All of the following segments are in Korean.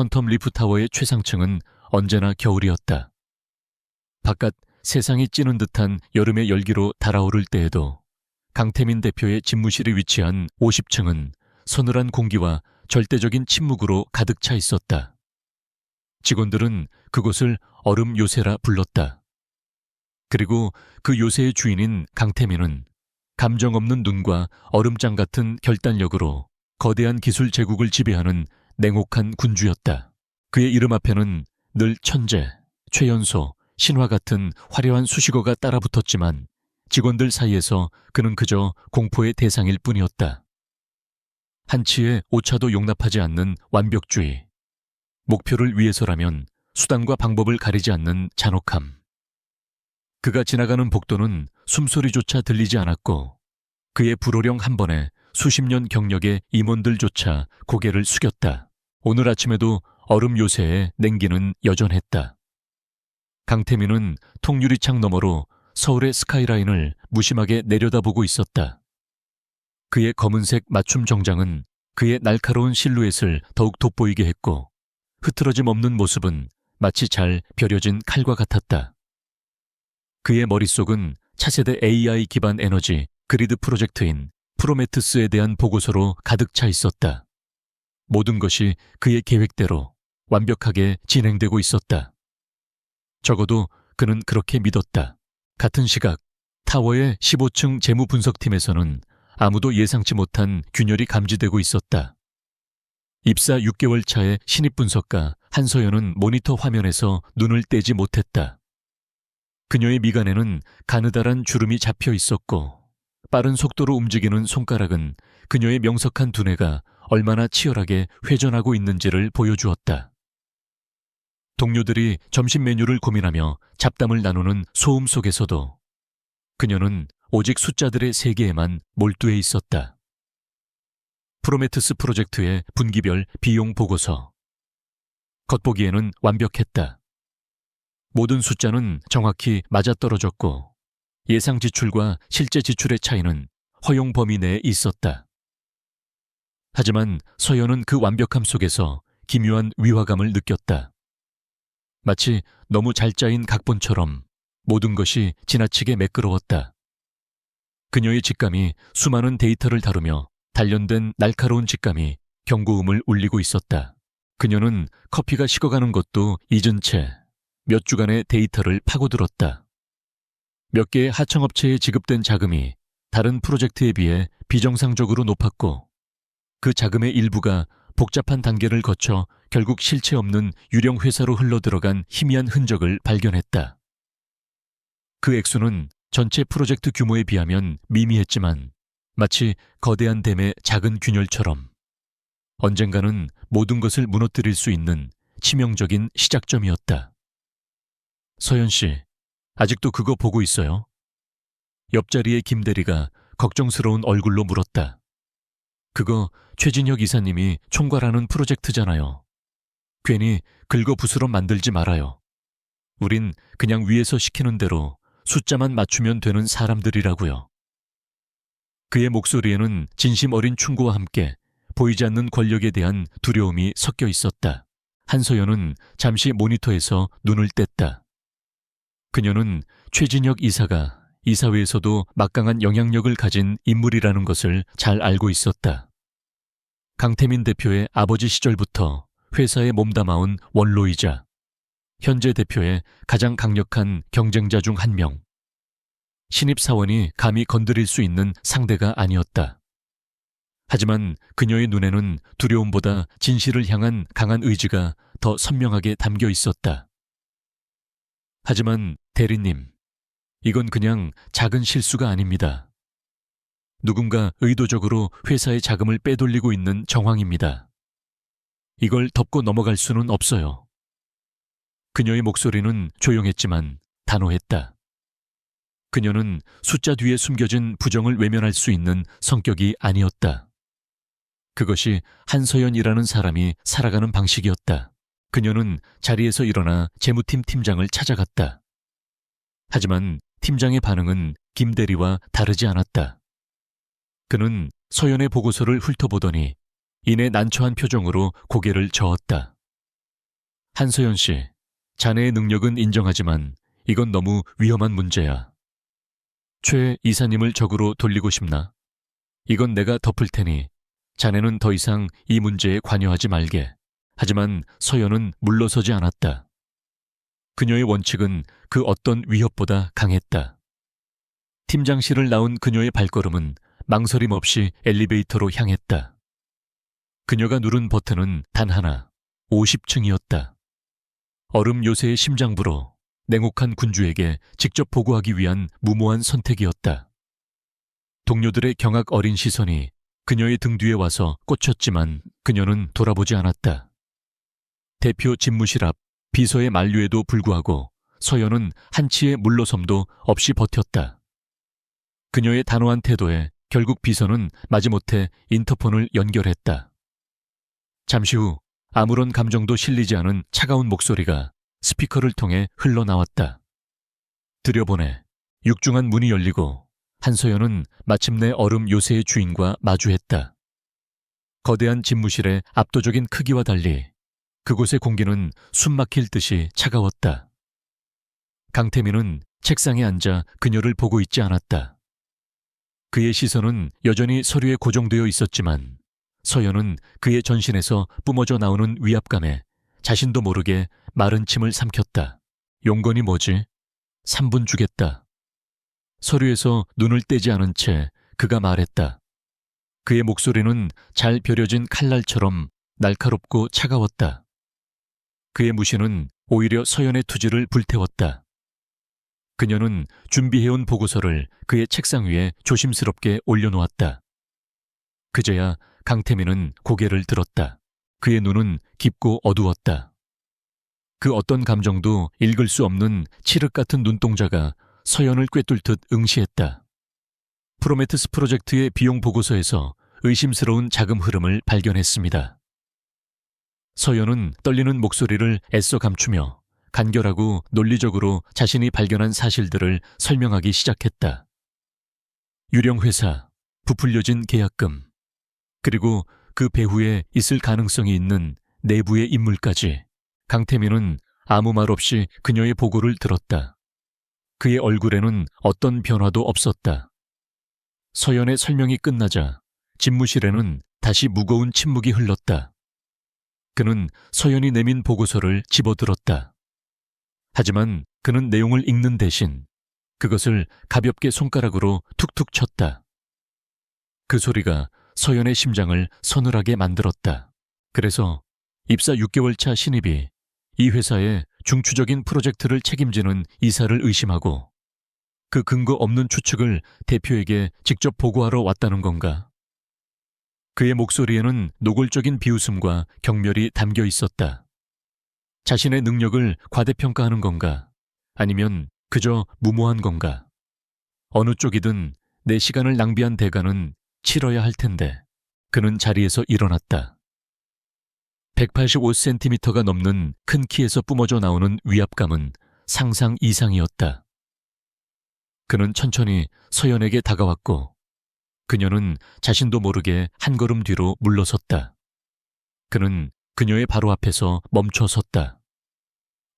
퀀텀 리프타워의 최상층은 언제나 겨울이었다. 바깥 세상이 찌는 듯한 여름의 열기로 달아오를 때에도 강태민 대표의 집무실이 위치한 50층은 서늘한 공기와 절대적인 침묵으로 가득 차 있었다. 직원들은 그곳을 얼음 요새라 불렀다. 그리고 그 요새의 주인인 강태민은 감정 없는 눈과 얼음장 같은 결단력으로 거대한 기술 제국을 지배하는 냉혹한 군주였다. 그의 이름 앞에는 늘 천재, 최연소, 신화 같은 화려한 수식어가 따라붙었지만 직원들 사이에서 그는 그저 공포의 대상일 뿐이었다. 한치의 오차도 용납하지 않는 완벽주의, 목표를 위해서라면 수단과 방법을 가리지 않는 잔혹함. 그가 지나가는 복도는 숨소리조차 들리지 않았고 그의 불호령 한 번에 수십 년 경력의 임원들조차 고개를 숙였다. 오늘 아침에도 얼음 요새의 냉기는 여전했다. 강태민은 통유리창 너머로 서울의 스카이라인을 무심하게 내려다보고 있었다. 그의 검은색 맞춤 정장은 그의 날카로운 실루엣을 더욱 돋보이게 했고 흐트러짐 없는 모습은 마치 잘 벼려진 칼과 같았다. 그의 머릿속은 차세대 AI 기반 에너지 그리드 프로젝트인 프로메테스에 대한 보고서로 가득 차 있었다. 모든 것이 그의 계획대로 완벽하게 진행되고 있었다. 적어도 그는 그렇게 믿었다. 같은 시각 타워의 15층 재무분석팀에서는 아무도 예상치 못한 균열이 감지되고 있었다. 입사 6개월 차의 신입 분석가 한서연은 모니터 화면에서 눈을 떼지 못했다. 그녀의 미간에는 가느다란 주름이 잡혀 있었고 빠른 속도로 움직이는 손가락은 그녀의 명석한 두뇌가 얼마나 치열하게 회전하고 있는지를 보여주었다. 동료들이 점심 메뉴를 고민하며 잡담을 나누는 소음 속에서도 그녀는 오직 숫자들의 세계에만 몰두해 있었다. 프로메테스 프로젝트의 분기별 비용 보고서. 겉보기에는 완벽했다. 모든 숫자는 정확히 맞아떨어졌고 예상 지출과 실제 지출의 차이는 허용 범위 내에 있었다. 하지만 서연은 그 완벽함 속에서 기묘한 위화감을 느꼈다. 마치 너무 잘 짜인 각본처럼 모든 것이 지나치게 매끄러웠다. 그녀의 직감이 수많은 데이터를 다루며 단련된 날카로운 직감이 경고음을 울리고 있었다. 그녀는 커피가 식어가는 것도 잊은 채 몇 주간의 데이터를 파고들었다. 몇 개의 하청업체에 지급된 자금이 다른 프로젝트에 비해 비정상적으로 높았고 그 자금의 일부가 복잡한 단계를 거쳐 결국 실체 없는 유령 회사로 흘러들어간 희미한 흔적을 발견했다. 그 액수는 전체 프로젝트 규모에 비하면 미미했지만 마치 거대한 댐의 작은 균열처럼 언젠가는 모든 것을 무너뜨릴 수 있는 치명적인 시작점이었다. 서연 씨, 아직도 그거 보고 있어요? 옆자리의 김 대리가 걱정스러운 얼굴로 물었다. 그거 최진혁 이사님이 총괄하는 프로젝트잖아요. 괜히 긁어부스럼 만들지 말아요. 우린 그냥 위에서 시키는 대로 숫자만 맞추면 되는 사람들이라고요. 그의 목소리에는 진심 어린 충고와 함께 보이지 않는 권력에 대한 두려움이 섞여 있었다. 한서연은 잠시 모니터에서 눈을 뗐다. 그녀는 최진혁 이사가 이사회에서도 막강한 영향력을 가진 인물이라는 것을 잘 알고 있었다. 강태민 대표의 아버지 시절부터 회사에 몸담아온 원로이자 현재 대표의 가장 강력한 경쟁자 중 한 명. 신입사원이 감히 건드릴 수 있는 상대가 아니었다. 하지만 그녀의 눈에는 두려움보다 진실을 향한 강한 의지가 더 선명하게 담겨 있었다. 하지만 대리님, 이건 그냥 작은 실수가 아닙니다. 누군가 의도적으로 회사의 자금을 빼돌리고 있는 정황입니다. 이걸 덮고 넘어갈 수는 없어요. 그녀의 목소리는 조용했지만 단호했다. 그녀는 숫자 뒤에 숨겨진 부정을 외면할 수 있는 성격이 아니었다. 그것이 한서연이라는 사람이 살아가는 방식이었다. 그녀는 자리에서 일어나 재무팀 팀장을 찾아갔다. 하지만 팀장의 반응은 김 대리와 다르지 않았다. 그는 서연의 보고서를 훑어보더니 이내 난처한 표정으로 고개를 저었다. 한서연 씨, 자네의 능력은 인정하지만 이건 너무 위험한 문제야. 최 이사님을 적으로 돌리고 싶나? 이건 내가 덮을 테니 자네는 더 이상 이 문제에 관여하지 말게. 하지만 서연은 물러서지 않았다. 그녀의 원칙은 그 어떤 위협보다 강했다. 팀장실을 나온 그녀의 발걸음은 망설임 없이 엘리베이터로 향했다. 그녀가 누른 버튼은 단 하나, 50층이었다. 얼음 요새의 심장부로 냉혹한 군주에게 직접 보고하기 위한 무모한 선택이었다. 동료들의 경악 어린 시선이 그녀의 등 뒤에 와서 꽂혔지만 그녀는 돌아보지 않았다. 대표 집무실 앞 비서의 만류에도 불구하고 서연은 한치의 물러섬도 없이 버텼다. 그녀의 단호한 태도에 결국 비서는 마지못해 인터폰을 연결했다. 잠시 후 아무런 감정도 실리지 않은 차가운 목소리가 스피커를 통해 흘러나왔다. 들여보내. 육중한 문이 열리고 한서연은 마침내 얼음 요새의 주인과 마주했다. 거대한 집무실의 압도적인 크기와 달리 그곳의 공기는 숨막힐 듯이 차가웠다. 강태민은 책상에 앉아 그녀를 보고 있지 않았다. 그의 시선은 여전히 서류에 고정되어 있었지만 서연은 그의 전신에서 뿜어져 나오는 위압감에 자신도 모르게 마른 침을 삼켰다. 용건이 뭐지? 3분 주겠다. 서류에서 눈을 떼지 않은 채 그가 말했다. 그의 목소리는 잘 벼려진 칼날처럼 날카롭고 차가웠다. 그의 무시는 오히려 서연의 투지를 불태웠다. 그녀는 준비해온 보고서를 그의 책상 위에 조심스럽게 올려놓았다. 그제야 강태민은 고개를 들었다. 그의 눈은 깊고 어두웠다. 그 어떤 감정도 읽을 수 없는 칠흑 같은 눈동자가 서연을 꿰뚫듯 응시했다. 프로메테스 프로젝트의 비용 보고서에서 의심스러운 자금 흐름을 발견했습니다. 서연은 떨리는 목소리를 애써 감추며 간결하고 논리적으로 자신이 발견한 사실들을 설명하기 시작했다. 유령 회사, 부풀려진 계약금, 그리고 그 배후에 있을 가능성이 있는 내부의 인물까지. 강태민은 아무 말 없이 그녀의 보고를 들었다. 그의 얼굴에는 어떤 변화도 없었다. 서연의 설명이 끝나자 집무실에는 다시 무거운 침묵이 흘렀다. 그는 서연이 내민 보고서를 집어들었다. 하지만 그는 내용을 읽는 대신 그것을 가볍게 손가락으로 툭툭 쳤다. 그 소리가 서연의 심장을 서늘하게 만들었다. 그래서 입사 6개월 차 신입이 이 회사의 중추적인 프로젝트를 책임지는 이사를 의심하고 그 근거 없는 추측을 대표에게 직접 보고하러 왔다는 건가? 그의 목소리에는 노골적인 비웃음과 경멸이 담겨 있었다. 자신의 능력을 과대평가하는 건가? 아니면 그저 무모한 건가? 어느 쪽이든 내 시간을 낭비한 대가는 치러야 할 텐데. 그는 자리에서 일어났다. 185cm가 넘는 큰 키에서 뿜어져 나오는 위압감은 상상 이상이었다. 그는 천천히 서연에게 다가왔고 그녀는 자신도 모르게 한 걸음 뒤로 물러섰다. 그는 그녀의 바로 앞에서 멈춰 섰다.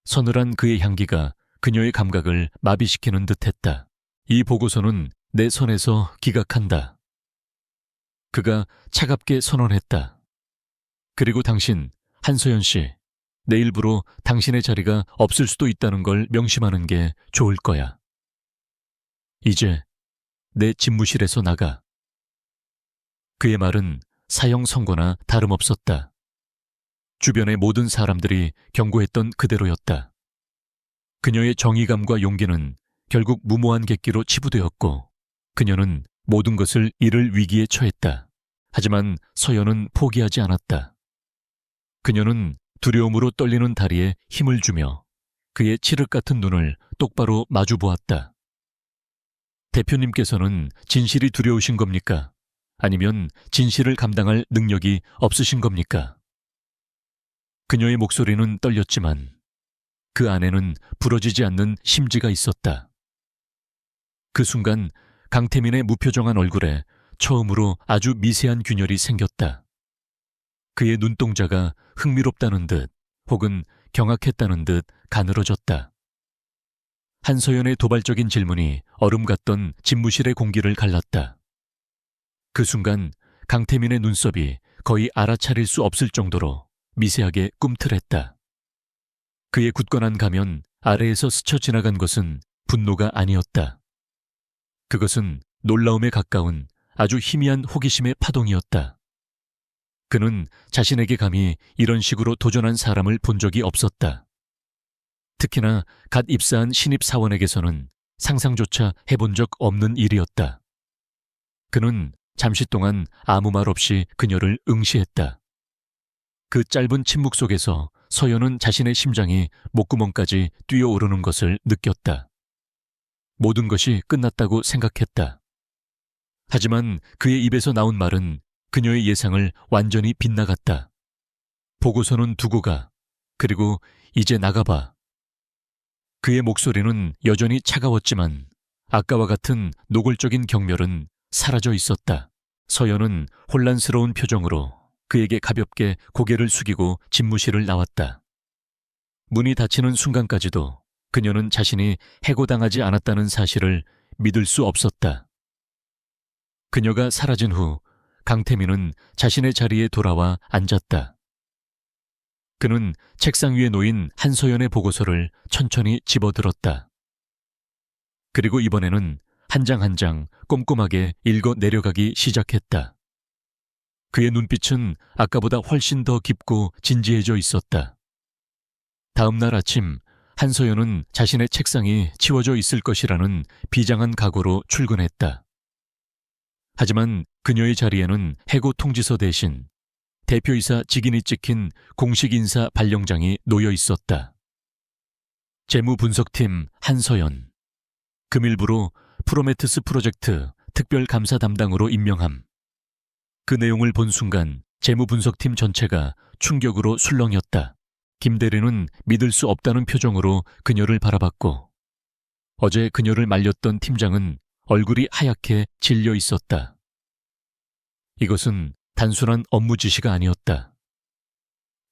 서늘한 그의 향기가 그녀의 감각을 마비시키는 듯했다. 이 보고서는 내 손에서 기각한다. 그가 차갑게 선언했다. 그리고 당신, 한서연 씨, 내일부로 당신의 자리가 없을 수도 있다는 걸 명심하는 게 좋을 거야. 이제 내 집무실에서 나가. 그의 말은 사형 선고나 다름없었다. 주변의 모든 사람들이 경고했던 그대로였다. 그녀의 정의감과 용기는 결국 무모한 객기로 치부되었고 그녀는 모든 것을 잃을 위기에 처했다. 하지만 서연은 포기하지 않았다. 그녀는 두려움으로 떨리는 다리에 힘을 주며 그의 칠흑 같은 눈을 똑바로 마주 보았다. 대표님께서는 진실이 두려우신 겁니까? 아니면 진실을 감당할 능력이 없으신 겁니까? 그녀의 목소리는 떨렸지만 그 안에는 부러지지 않는 심지가 있었다. 그 순간 강태민의 무표정한 얼굴에 처음으로 아주 미세한 균열이 생겼다. 그의 눈동자가 흥미롭다는 듯 혹은 경악했다는 듯 가늘어졌다. 한서연의 도발적인 질문이 얼음 같던 집무실의 공기를 갈랐다. 그 순간 강태민의 눈썹이 거의 알아차릴 수 없을 정도로 미세하게 꿈틀했다. 그의 굳건한 가면 아래에서 스쳐 지나간 것은 분노가 아니었다. 그것은 놀라움에 가까운 아주 희미한 호기심의 파동이었다. 그는 자신에게 감히 이런 식으로 도전한 사람을 본 적이 없었다. 특히나 갓 입사한 신입 사원에게서는 상상조차 해본 적 없는 일이었다. 그는 잠시 동안 아무 말 없이 그녀를 응시했다. 그 짧은 침묵 속에서 서연은 자신의 심장이 목구멍까지 뛰어오르는 것을 느꼈다. 모든 것이 끝났다고 생각했다. 하지만 그의 입에서 나온 말은 그녀의 예상을 완전히 빗나갔다. 보고서는 두고 가. 그리고 이제 나가봐. 그의 목소리는 여전히 차가웠지만 아까와 같은 노골적인 경멸은 사라져 있었다. 서연은 혼란스러운 표정으로 그에게 가볍게 고개를 숙이고 집무실을 나왔다. 문이 닫히는 순간까지도 그녀는 자신이 해고당하지 않았다는 사실을 믿을 수 없었다. 그녀가 사라진 후 강태민은 자신의 자리에 돌아와 앉았다. 그는 책상 위에 놓인 한서연의 보고서를 천천히 집어들었다. 그리고 이번에는 한 장 한 장 꼼꼼하게 읽어 내려가기 시작했다. 그의 눈빛은 아까보다 훨씬 더 깊고 진지해져 있었다. 다음 날 아침 한서연은 자신의 책상이 치워져 있을 것이라는 비장한 각오로 출근했다. 하지만 그녀의 자리에는 해고 통지서 대신 대표이사 직인이 찍힌 공식 인사 발령장이 놓여 있었다. 재무분석팀 한서연, 금일부로 프로메테스 프로젝트 특별감사 담당으로 임명함. 그 내용을 본 순간 재무분석팀 전체가 충격으로 술렁였다. 김 대리는 믿을 수 없다는 표정으로 그녀를 바라봤고 어제 그녀를 말렸던 팀장은 얼굴이 하얗게 질려 있었다. 이것은 단순한 업무 지시가 아니었다.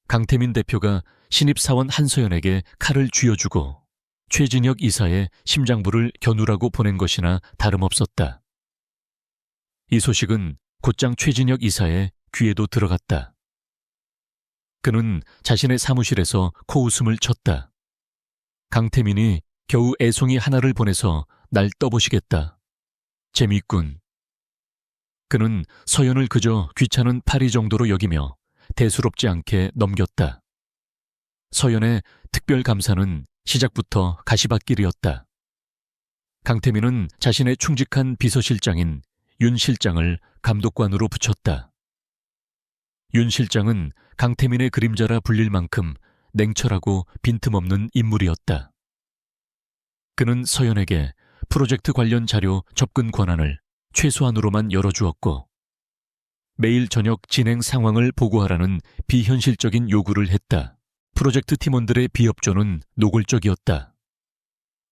강태민 대표가 신입사원 한서연에게 칼을 쥐어주고 최진혁 이사의 심장부를 겨누라고 보낸 것이나 다름없었다. 이 소식은 곧장 최진혁 이사의 귀에도 들어갔다. 그는 자신의 사무실에서 코웃음을 쳤다. 강태민이 겨우 애송이 하나를 보내서 날 떠보시겠다. 재미있군. 그는 서연을 그저 귀찮은 파리 정도로 여기며 대수롭지 않게 넘겼다. 서연의 특별감사는 시작부터 가시밭길이었다. 강태민은 자신의 충직한 비서실장인 윤 실장을 감독관으로 붙였다. 윤 실장은 강태민의 그림자라 불릴 만큼 냉철하고 빈틈없는 인물이었다. 그는 서연에게 프로젝트 관련 자료 접근 권한을 최소한으로만 열어주었고 매일 저녁 진행 상황을 보고하라는 비현실적인 요구를 했다. 프로젝트 팀원들의 비협조는 노골적이었다.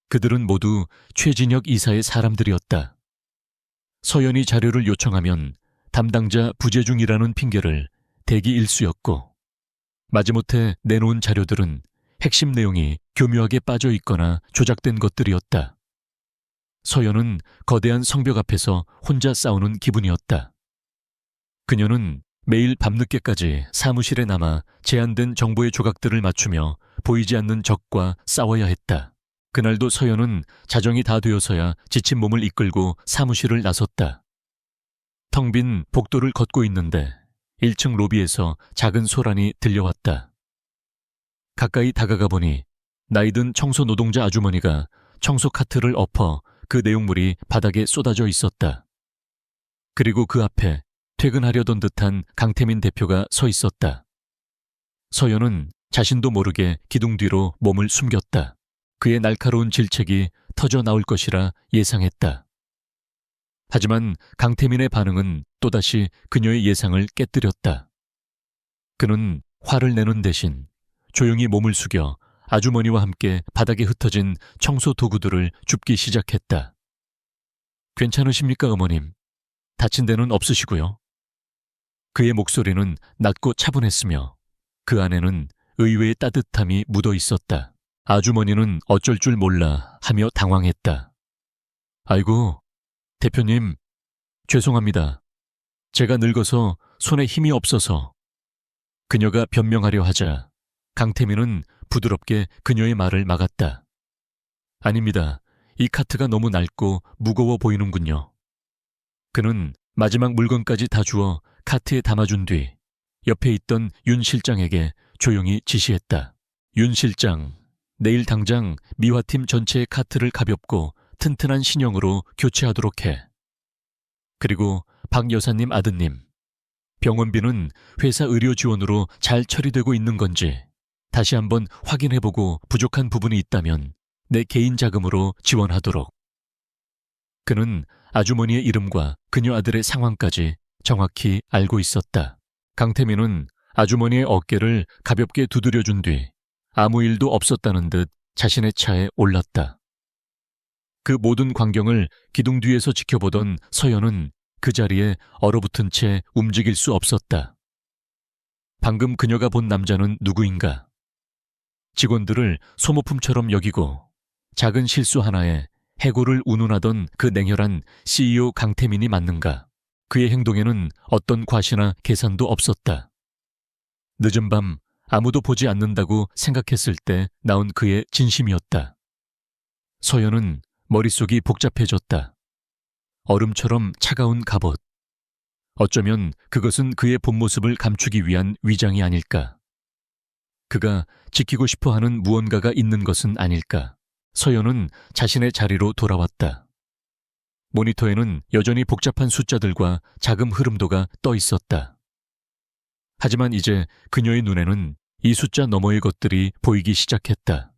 그들은 모두 최진혁 이사의 사람들이었다. 서연이 자료를 요청하면 담당자 부재 중이라는 핑계를 대기 일쑤였고 마지못해 내놓은 자료들은 핵심 내용이 교묘하게 빠져 있거나 조작된 것들이었다. 서연은 거대한 성벽 앞에서 혼자 싸우는 기분이었다. 그녀는 매일 밤늦게까지 사무실에 남아 제한된 정보의 조각들을 맞추며 보이지 않는 적과 싸워야 했다. 그날도 서연은 자정이 다 되어서야 지친 몸을 이끌고 사무실을 나섰다. 텅 빈 복도를 걷고 있는데 1층 로비에서 작은 소란이 들려왔다. 가까이 다가가 보니 나이든 청소 노동자 아주머니가 청소 카트를 엎어 그 내용물이 바닥에 쏟아져 있었다. 그리고 그 앞에 퇴근하려던 듯한 강태민 대표가 서 있었다. 서연은 자신도 모르게 기둥 뒤로 몸을 숨겼다. 그의 날카로운 질책이 터져 나올 것이라 예상했다. 하지만 강태민의 반응은 또다시 그녀의 예상을 깨뜨렸다. 그는 화를 내는 대신 조용히 몸을 숙여 아주머니와 함께 바닥에 흩어진 청소 도구들을 줍기 시작했다. 괜찮으십니까, 어머님? 다친 데는 없으시고요. 그의 목소리는 낮고 차분했으며 그 안에는 의외의 따뜻함이 묻어 있었다. 아주머니는 어쩔 줄 몰라 하며 당황했다. 아이고, 대표님, 죄송합니다. 제가 늙어서 손에 힘이 없어서. 그녀가 변명하려 하자 강태민은 부드럽게 그녀의 말을 막았다. 아닙니다. 이 카트가 너무 낡고 무거워 보이는군요. 그는 마지막 물건까지 다 주어 카트에 담아준 뒤 옆에 있던 윤 실장에게 조용히 지시했다. 윤 실장, 내일 당장 미화팀 전체의 카트를 가볍고 튼튼한 신형으로 교체하도록 해. 그리고 박 여사님 아드님, 병원비는 회사 의료 지원으로 잘 처리되고 있는 건지 다시 한번 확인해보고 부족한 부분이 있다면 내 개인 자금으로 지원하도록. 그는 아주머니의 이름과 그녀 아들의 상황까지 정확히 알고 있었다. 강태민은 아주머니의 어깨를 가볍게 두드려준 뒤 아무 일도 없었다는 듯 자신의 차에 올랐다. 그 모든 광경을 기둥 뒤에서 지켜보던 서연은 그 자리에 얼어붙은 채 움직일 수 없었다. 방금 그녀가 본 남자는 누구인가? 직원들을 소모품처럼 여기고 작은 실수 하나에 해고를 운운하던 그 냉혈한 CEO 강태민이 맞는가? 그의 행동에는 어떤 과시나 계산도 없었다. 늦은 밤 아무도 보지 않는다고 생각했을 때 나온 그의 진심이었다. 서연은 머릿속이 복잡해졌다. 얼음처럼 차가운 갑옷. 어쩌면 그것은 그의 본 모습을 감추기 위한 위장이 아닐까. 그가 지키고 싶어하는 무언가가 있는 것은 아닐까. 서연은 자신의 자리로 돌아왔다. 모니터에는 여전히 복잡한 숫자들과 자금 흐름도가 떠 있었다. 하지만 이제 그녀의 눈에는 이 숫자 너머의 것들이 보이기 시작했다.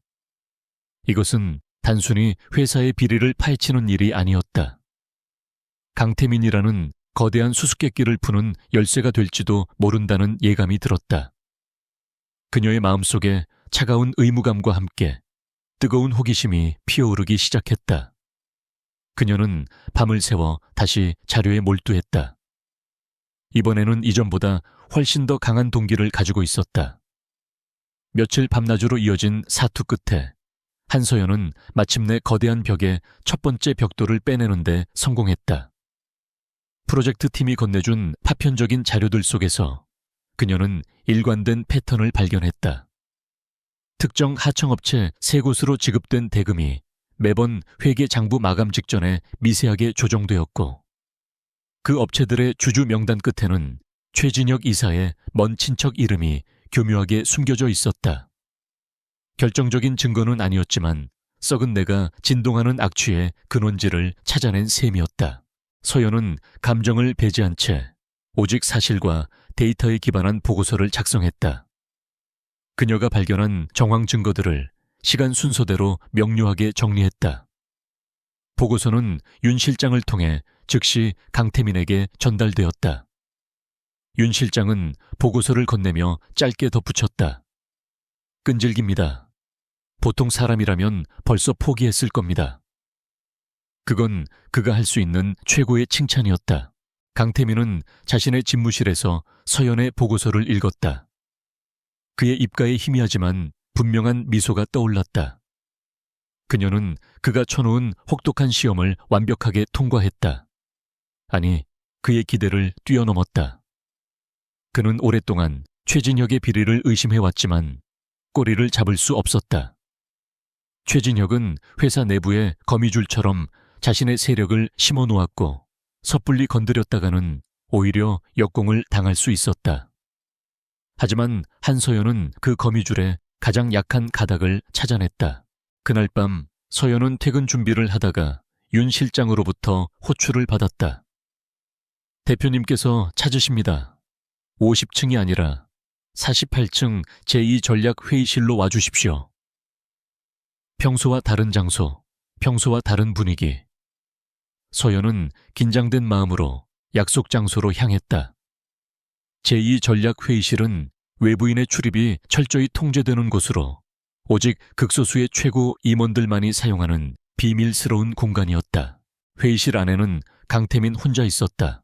이것은 단순히 회사의 비리를 파헤치는 일이 아니었다. 강태민이라는 거대한 수수께끼를 푸는 열쇠가 될지도 모른다는 예감이 들었다. 그녀의 마음속에 차가운 의무감과 함께 뜨거운 호기심이 피어오르기 시작했다. 그녀는 밤을 새워 다시 자료에 몰두했다. 이번에는 이전보다 훨씬 더 강한 동기를 가지고 있었다. 며칠 밤낮으로 이어진 사투 끝에 한서연은 마침내 거대한 벽에 첫 번째 벽돌을 빼내는데 성공했다. 프로젝트 팀이 건네준 파편적인 자료들 속에서 그녀는 일관된 패턴을 발견했다. 특정 하청업체 3곳으로 지급된 대금이 매번 회계 장부 마감 직전에 미세하게 조정되었고 그 업체들의 주주 명단 끝에는 최진혁 이사의 먼 친척 이름이 교묘하게 숨겨져 있었다. 결정적인 증거는 아니었지만 썩은 내가 진동하는 악취의 근원지를 찾아낸 셈이었다. 서연은 감정을 배제한 채 오직 사실과 데이터에 기반한 보고서를 작성했다. 그녀가 발견한 정황 증거들을 시간 순서대로 명료하게 정리했다. 보고서는 윤 실장을 통해 즉시 강태민에게 전달되었다. 윤 실장은 보고서를 건네며 짧게 덧붙였다. 끈질깁니다. 보통 사람이라면 벌써 포기했을 겁니다. 그건 그가 할 수 있는 최고의 칭찬이었다. 강태민은 자신의 집무실에서 서연의 보고서를 읽었다. 그의 입가에 희미하지만 분명한 미소가 떠올랐다. 그녀는 그가 쳐놓은 혹독한 시험을 완벽하게 통과했다. 아니, 그의 기대를 뛰어넘었다. 그는 오랫동안 최진혁의 비리를 의심해왔지만 꼬리를 잡을 수 없었다. 최진혁은 회사 내부에 거미줄처럼 자신의 세력을 심어놓았고 섣불리 건드렸다가는 오히려 역공을 당할 수 있었다. 하지만 한서연은 그 거미줄에 가장 약한 가닥을 찾아냈다. 그날 밤 서연은 퇴근 준비를 하다가 윤 실장으로부터 호출을 받았다. 대표님께서 찾으십니다. 50층이 아니라 48층 제2전략회의실로 와주십시오. 평소와 다른 장소, 평소와 다른 분위기. 서연은 긴장된 마음으로 약속 장소로 향했다. 제2전략회의실은 외부인의 출입이 철저히 통제되는 곳으로 오직 극소수의 최고 임원들만이 사용하는 비밀스러운 공간이었다. 회의실 안에는 강태민 혼자 있었다.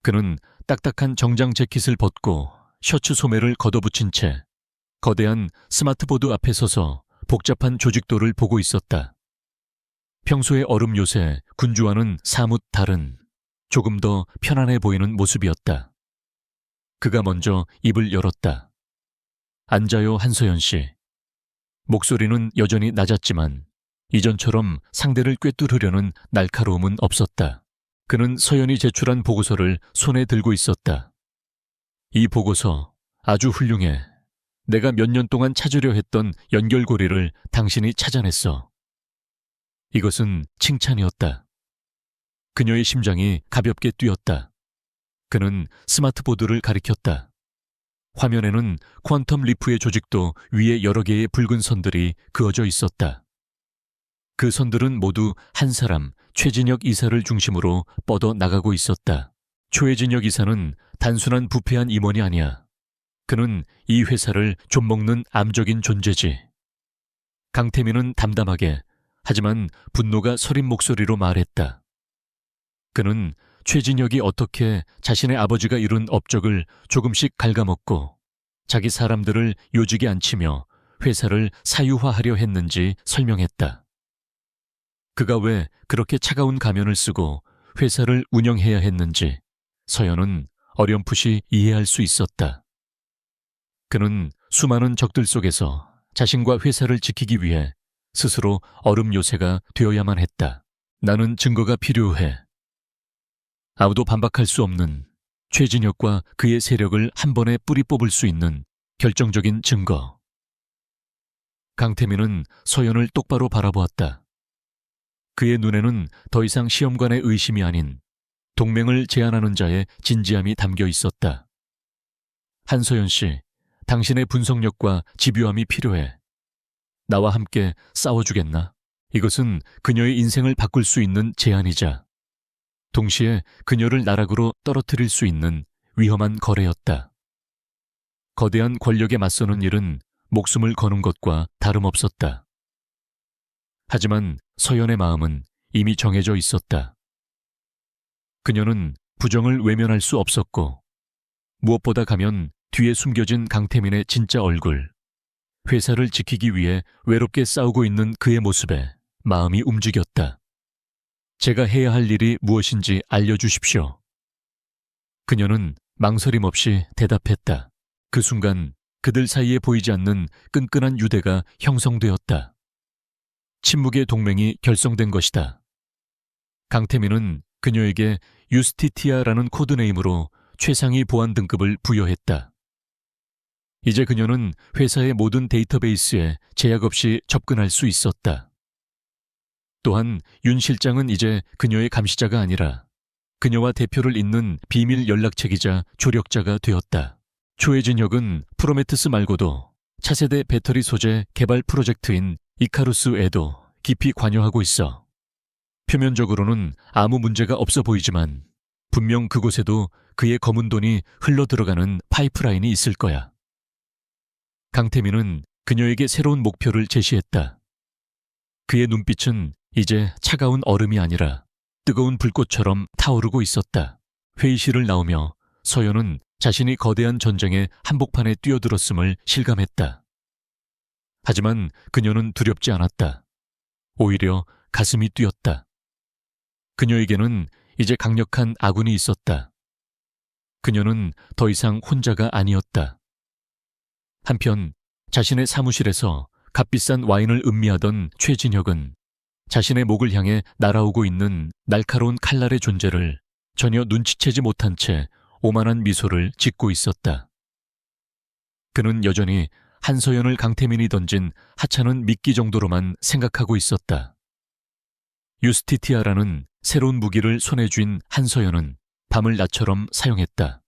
그는 딱딱한 정장 재킷을 벗고 셔츠 소매를 걷어붙인 채 거대한 스마트보드 앞에 서서 복잡한 조직도를 보고 있었다. 평소의 얼음 요새 군주와는 사뭇 다른, 조금 더 편안해 보이는 모습이었다. 그가 먼저 입을 열었다. 앉아요, 한서연 씨. 목소리는 여전히 낮았지만 이전처럼 상대를 꿰뚫으려는 날카로움은 없었다. 그는 서연이 제출한 보고서를 손에 들고 있었다. 이 보고서 아주 훌륭해. 내가 몇 년 동안 찾으려 했던 연결고리를 당신이 찾아냈어. 이것은 칭찬이었다. 그녀의 심장이 가볍게 뛰었다. 그는 스마트보드를 가리켰다. 화면에는 퀀텀 리프의 조직도 위에 여러 개의 붉은 선들이 그어져 있었다. 그 선들은 모두 한 사람, 최진혁 이사를 중심으로 뻗어 나가고 있었다. 최진혁 이사는 단순한 부패한 임원이 아니야. 그는 이 회사를 좀먹는 암적인 존재지. 강태민은 담담하게, 하지만 분노가 서린 목소리로 말했다. 그는 최진혁이 어떻게 자신의 아버지가 이룬 업적을 조금씩 갉아먹고 자기 사람들을 요직에 앉히며 회사를 사유화하려 했는지 설명했다. 그가 왜 그렇게 차가운 가면을 쓰고 회사를 운영해야 했는지 서연은 어렴풋이 이해할 수 있었다. 그는 수많은 적들 속에서 자신과 회사를 지키기 위해 스스로 얼음 요새가 되어야만 했다. 나는 증거가 필요해. 아무도 반박할 수 없는 최진혁과 그의 세력을 한 번에 뿌리 뽑을 수 있는 결정적인 증거. 강태민은 서연을 똑바로 바라보았다. 그의 눈에는 더 이상 시험관의 의심이 아닌 동맹을 제안하는 자의 진지함이 담겨 있었다. 한서연 씨, 당신의 분석력과 집요함이 필요해. 나와 함께 싸워주겠나? 이것은 그녀의 인생을 바꿀 수 있는 제안이자 동시에 그녀를 나락으로 떨어뜨릴 수 있는 위험한 거래였다. 거대한 권력에 맞서는 일은 목숨을 거는 것과 다름없었다. 하지만 서연의 마음은 이미 정해져 있었다. 그녀는 부정을 외면할 수 없었고 무엇보다 가면 뒤에 숨겨진 강태민의 진짜 얼굴, 회사를 지키기 위해 외롭게 싸우고 있는 그의 모습에 마음이 움직였다. 제가 해야 할 일이 무엇인지 알려주십시오. 그녀는 망설임 없이 대답했다. 그 순간 그들 사이에 보이지 않는 끈끈한 유대가 형성되었다. 침묵의 동맹이 결성된 것이다. 강태민은 그녀에게 유스티티아라는 코드네임으로 최상위 보안 등급을 부여했다. 이제 그녀는 회사의 모든 데이터베이스에 제약 없이 접근할 수 있었다. 또한 윤 실장은 이제 그녀의 감시자가 아니라 그녀와 대표를 잇는 비밀 연락책이자 조력자가 되었다. 최진혁은 프로메테스 말고도 차세대 배터리 소재 개발 프로젝트인 이카루스에도 깊이 관여하고 있어. 표면적으로는 아무 문제가 없어 보이지만 분명 그곳에도 그의 검은 돈이 흘러들어가는 파이프라인이 있을 거야. 강태민은 그녀에게 새로운 목표를 제시했다. 그의 눈빛은 이제 차가운 얼음이 아니라 뜨거운 불꽃처럼 타오르고 있었다. 회의실을 나오며 서연은 자신이 거대한 전쟁의 한복판에 뛰어들었음을 실감했다. 하지만 그녀는 두렵지 않았다. 오히려 가슴이 뛰었다. 그녀에게는 이제 강력한 아군이 있었다. 그녀는 더 이상 혼자가 아니었다. 한편 자신의 사무실에서 값비싼 와인을 음미하던 최진혁은 자신의 목을 향해 날아오고 있는 날카로운 칼날의 존재를 전혀 눈치채지 못한 채 오만한 미소를 짓고 있었다. 그는 여전히 한서연을 강태민이 던진 하찮은 미끼 정도로만 생각하고 있었다. 유스티티아라는 새로운 무기를 손에 쥔 한서연은 밤을 낮처럼 사용했다.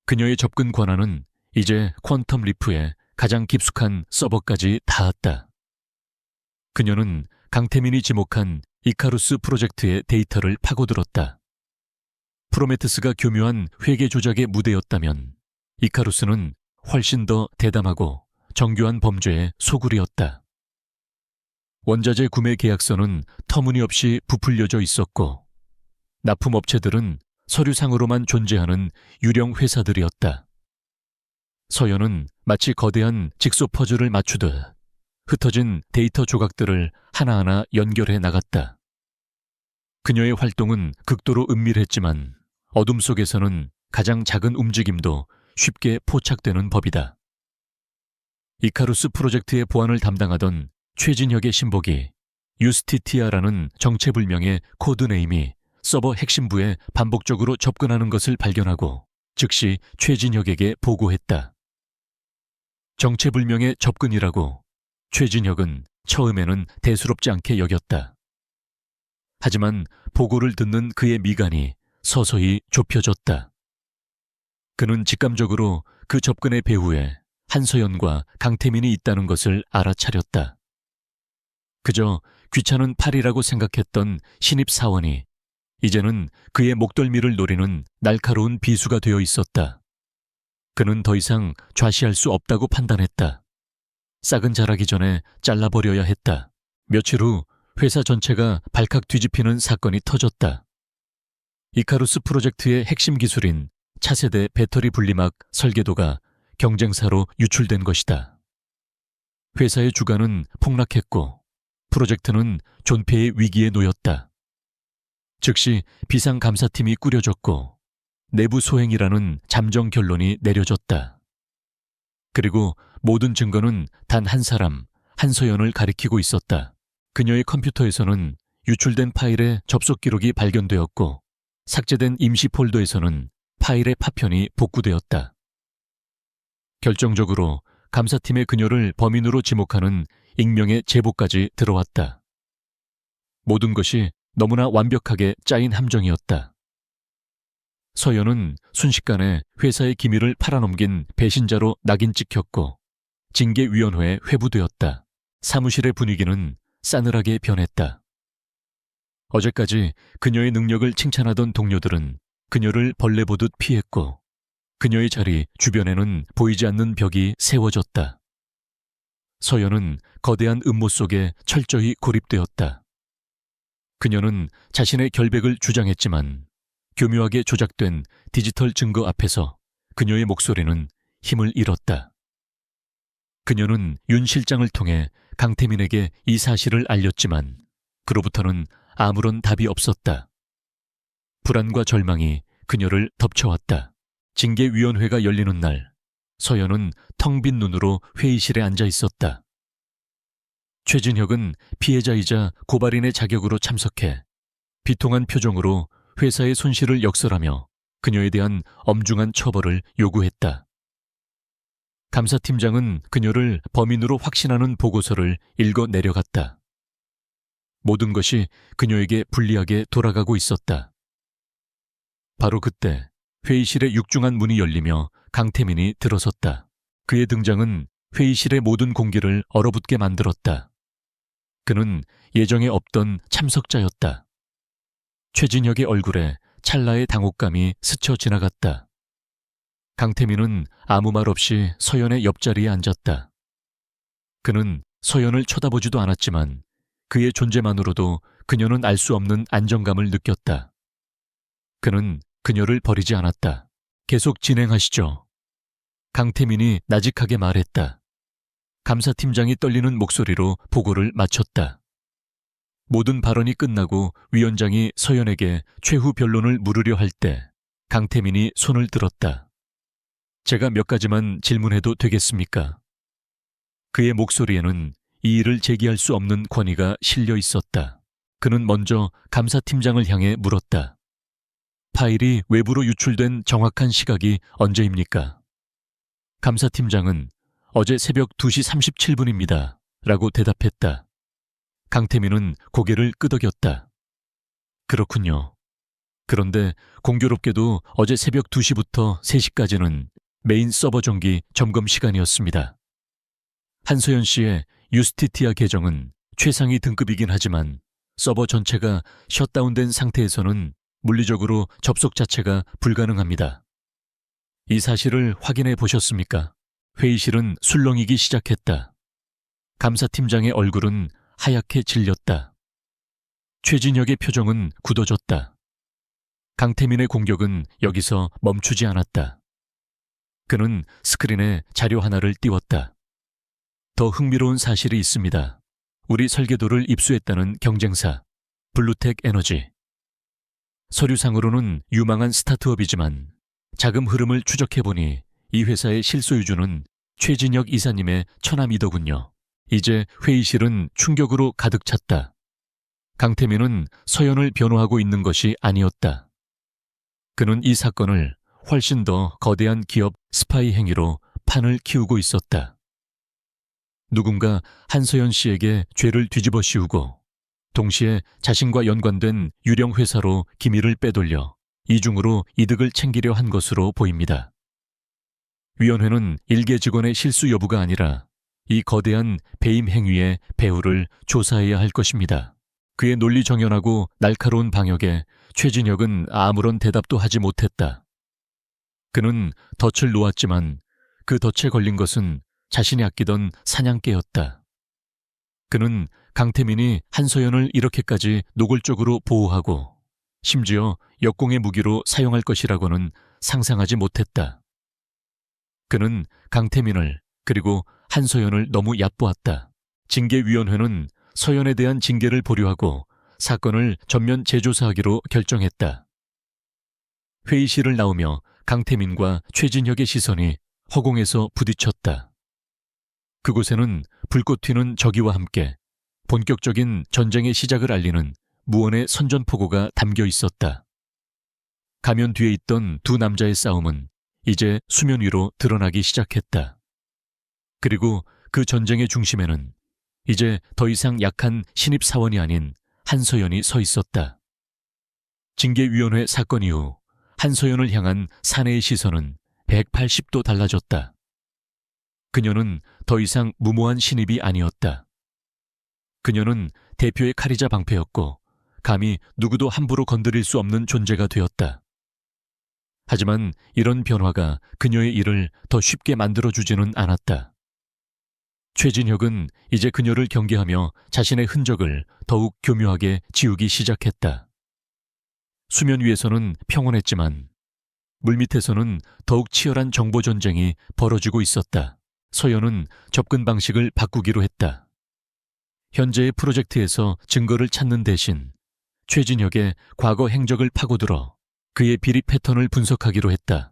그녀의 접근 권한은 이제 퀀텀 리프의 가장 깊숙한 서버까지 닿았다. 그녀는 강태민이 지목한 이카루스 프로젝트의 데이터를 파고들었다. 프로메테스가 교묘한 회계 조작의 무대였다면 이카루스는 훨씬 더 대담하고 정교한 범죄의 소굴이었다. 원자재 구매 계약서는 터무니없이 부풀려져 있었고 납품업체들은 서류상으로만 존재하는 유령 회사들이었다. 서연은 마치 거대한 직소 퍼즐을 맞추듯 흩어진 데이터 조각들을 하나하나 연결해 나갔다. 그녀의 활동은 극도로 은밀했지만 어둠 속에서는 가장 작은 움직임도 쉽게 포착되는 법이다. 이카루스 프로젝트의 보안을 담당하던 최진혁의 신복이 유스티티아라는 정체불명의 코드네임이 서버 핵심부에 반복적으로 접근하는 것을 발견하고 즉시 최진혁에게 보고했다. 정체불명의 접근이라고 최진혁은 처음에는 대수롭지 않게 여겼다. 하지만 보고를 듣는 그의 미간이 서서히 좁혀졌다. 그는 직감적으로 그 접근의 배후에 한서연과 강태민이 있다는 것을 알아차렸다. 그저 귀찮은 팔이라고 생각했던 신입사원이 이제는 그의 목덜미를 노리는 날카로운 비수가 되어 있었다. 그는 더 이상 좌시할 수 없다고 판단했다. 싹은 자라기 전에 잘라버려야 했다. 며칠 후 회사 전체가 발칵 뒤집히는 사건이 터졌다. 이카루스 프로젝트의 핵심 기술인 차세대 배터리 분리막 설계도가 경쟁사로 유출된 것이다. 회사의 주가는 폭락했고 프로젝트는 존폐의 위기에 놓였다. 즉시 비상감사팀이 꾸려졌고 내부 소행이라는 잠정 결론이 내려졌다. 그리고 모든 증거는 단 한 사람, 한서연을 가리키고 있었다. 그녀의 컴퓨터에서는 유출된 파일의 접속 기록이 발견되었고 삭제된 임시 폴더에서는 파일의 파편이 복구되었다. 결정적으로 감사팀의 그녀를 범인으로 지목하는 익명의 제보까지 들어왔다. 모든 것이 너무나 완벽하게 짜인 함정이었다. 서연은 순식간에 회사의 기밀을 팔아넘긴 배신자로 낙인 찍혔고 징계위원회에 회부되었다. 사무실의 분위기는 싸늘하게 변했다. 어제까지 그녀의 능력을 칭찬하던 동료들은 그녀를 벌레 보듯 피했고 그녀의 자리 주변에는 보이지 않는 벽이 세워졌다. 서연은 거대한 음모 속에 철저히 고립되었다. 그녀는 자신의 결백을 주장했지만 교묘하게 조작된 디지털 증거 앞에서 그녀의 목소리는 힘을 잃었다. 그녀는 윤 실장을 통해 강태민에게 이 사실을 알렸지만 그로부터는 아무런 답이 없었다. 불안과 절망이 그녀를 덮쳐왔다. 징계위원회가 열리는 날, 서연은 텅 빈 눈으로 회의실에 앉아 있었다. 최진혁은 피해자이자 고발인의 자격으로 참석해 비통한 표정으로 회사의 손실을 역설하며 그녀에 대한 엄중한 처벌을 요구했다. 감사팀장은 그녀를 범인으로 확신하는 보고서를 읽어 내려갔다. 모든 것이 그녀에게 불리하게 돌아가고 있었다. 바로 그때 회의실의 육중한 문이 열리며 강태민이 들어섰다. 그의 등장은 회의실의 모든 공기를 얼어붙게 만들었다. 그는 예정에 없던 참석자였다. 최진혁의 얼굴에 찰나의 당혹감이 스쳐 지나갔다. 강태민은 아무 말 없이 서연의 옆자리에 앉았다. 그는 서연을 쳐다보지도 않았지만 그의 존재만으로도 그녀는 알 수 없는 안정감을 느꼈다. 그는 그녀를 버리지 않았다. 계속 진행하시죠. 강태민이 나직하게 말했다. 감사팀장이 떨리는 목소리로 보고를 마쳤다. 모든 발언이 끝나고 위원장이 서연에게 최후 변론을 물으려 할 때 강태민이 손을 들었다. 제가 몇 가지만 질문해도 되겠습니까? 그의 목소리에는 이의를 제기할 수 없는 권위가 실려 있었다. 그는 먼저 감사팀장을 향해 물었다. 파일이 외부로 유출된 정확한 시각이 언제입니까? 감사팀장은 어제 새벽 2시 37분입니다. 라고 대답했다. 강태민은 고개를 끄덕였다. 그렇군요. 그런데 공교롭게도 어제 새벽 2시부터 3시까지는 메인 서버 정기 점검 시간이었습니다. 한소연 씨의 유스티티아 계정은 최상위 등급이긴 하지만 서버 전체가 셧다운된 상태에서는 물리적으로 접속 자체가 불가능합니다. 이 사실을 확인해 보셨습니까? 회의실은 술렁이기 시작했다. 감사팀장의 얼굴은 하얗게 질렸다. 최진혁의 표정은 굳어졌다. 강태민의 공격은 여기서 멈추지 않았다. 그는 스크린에 자료 하나를 띄웠다. 더 흥미로운 사실이 있습니다. 우리 설계도를 입수했다는 경쟁사, 블루텍 에너지. 서류상으로는 유망한 스타트업이지만 자금 흐름을 추적해보니 이 회사의 실소유주는 최진혁 이사님의 처남이더군요. 이제 회의실은 충격으로 가득 찼다. 강태민은 서연을 변호하고 있는 것이 아니었다. 그는 이 사건을 훨씬 더 거대한 기업 스파이 행위로 판을 키우고 있었다. 누군가 한서연 씨에게 죄를 뒤집어 씌우고 동시에 자신과 연관된 유령 회사로 기밀을 빼돌려 이중으로 이득을 챙기려 한 것으로 보입니다. 위원회는 일개 직원의 실수 여부가 아니라 이 거대한 배임 행위의 배후를 조사해야 할 것입니다. 그의 논리정연하고 날카로운 방역에 최진혁은 아무런 대답도 하지 못했다. 그는 덫을 놓았지만 그 덫에 걸린 것은 자신이 아끼던 사냥개였다. 그는 강태민이 한서연을 이렇게까지 노골적으로 보호하고 심지어 역공의 무기로 사용할 것이라고는 상상하지 못했다. 그는 강태민을 그리고 한서연을 너무 얕보았다. 징계위원회는 서연에 대한 징계를 보류하고 사건을 전면 재조사하기로 결정했다. 회의실을 나오며 강태민과 최진혁의 시선이 허공에서 부딪혔다. 그곳에는 불꽃 튀는 저기와 함께 본격적인 전쟁의 시작을 알리는 무언의 선전포고가 담겨 있었다. 가면 뒤에 있던 두 남자의 싸움은 이제 수면 위로 드러나기 시작했다. 그리고 그 전쟁의 중심에는 이제 더 이상 약한 신입사원이 아닌 한서연이 서 있었다. 징계위원회 사건 이후 한서연을 향한 사내의 시선은 180도 달라졌다. 그녀는 더 이상 무모한 신입이 아니었다. 그녀는 대표의 카리자 방패였고 감히 누구도 함부로 건드릴 수 없는 존재가 되었다. 하지만 이런 변화가 그녀의 일을 더 쉽게 만들어주지는 않았다. 최진혁은 이제 그녀를 경계하며 자신의 흔적을 더욱 교묘하게 지우기 시작했다. 수면 위에서는 평온했지만 물밑에서는 더욱 치열한 정보전쟁이 벌어지고 있었다. 서연은 접근 방식을 바꾸기로 했다. 현재의 프로젝트에서 증거를 찾는 대신 최진혁의 과거 행적을 파고들어 그의 비리 패턴을 분석하기로 했다.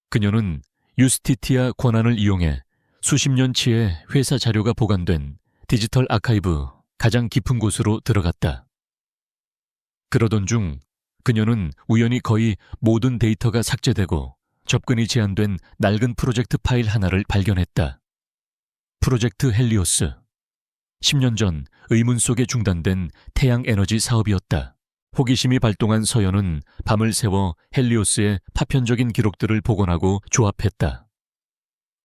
그녀는 유스티티아 권한을 이용해 수십 년치의 회사 자료가 보관된 디지털 아카이브 가장 깊은 곳으로 들어갔다. 그러던 중 그녀는 우연히 거의 모든 데이터가 삭제되고 접근이 제한된 낡은 프로젝트 파일 하나를 발견했다. 프로젝트 헬리오스. 10년 전 의문 속에 중단된 태양에너지 사업이었다. 호기심이 발동한 서연은 밤을 새워 헬리오스의 파편적인 기록들을 복원하고 조합했다.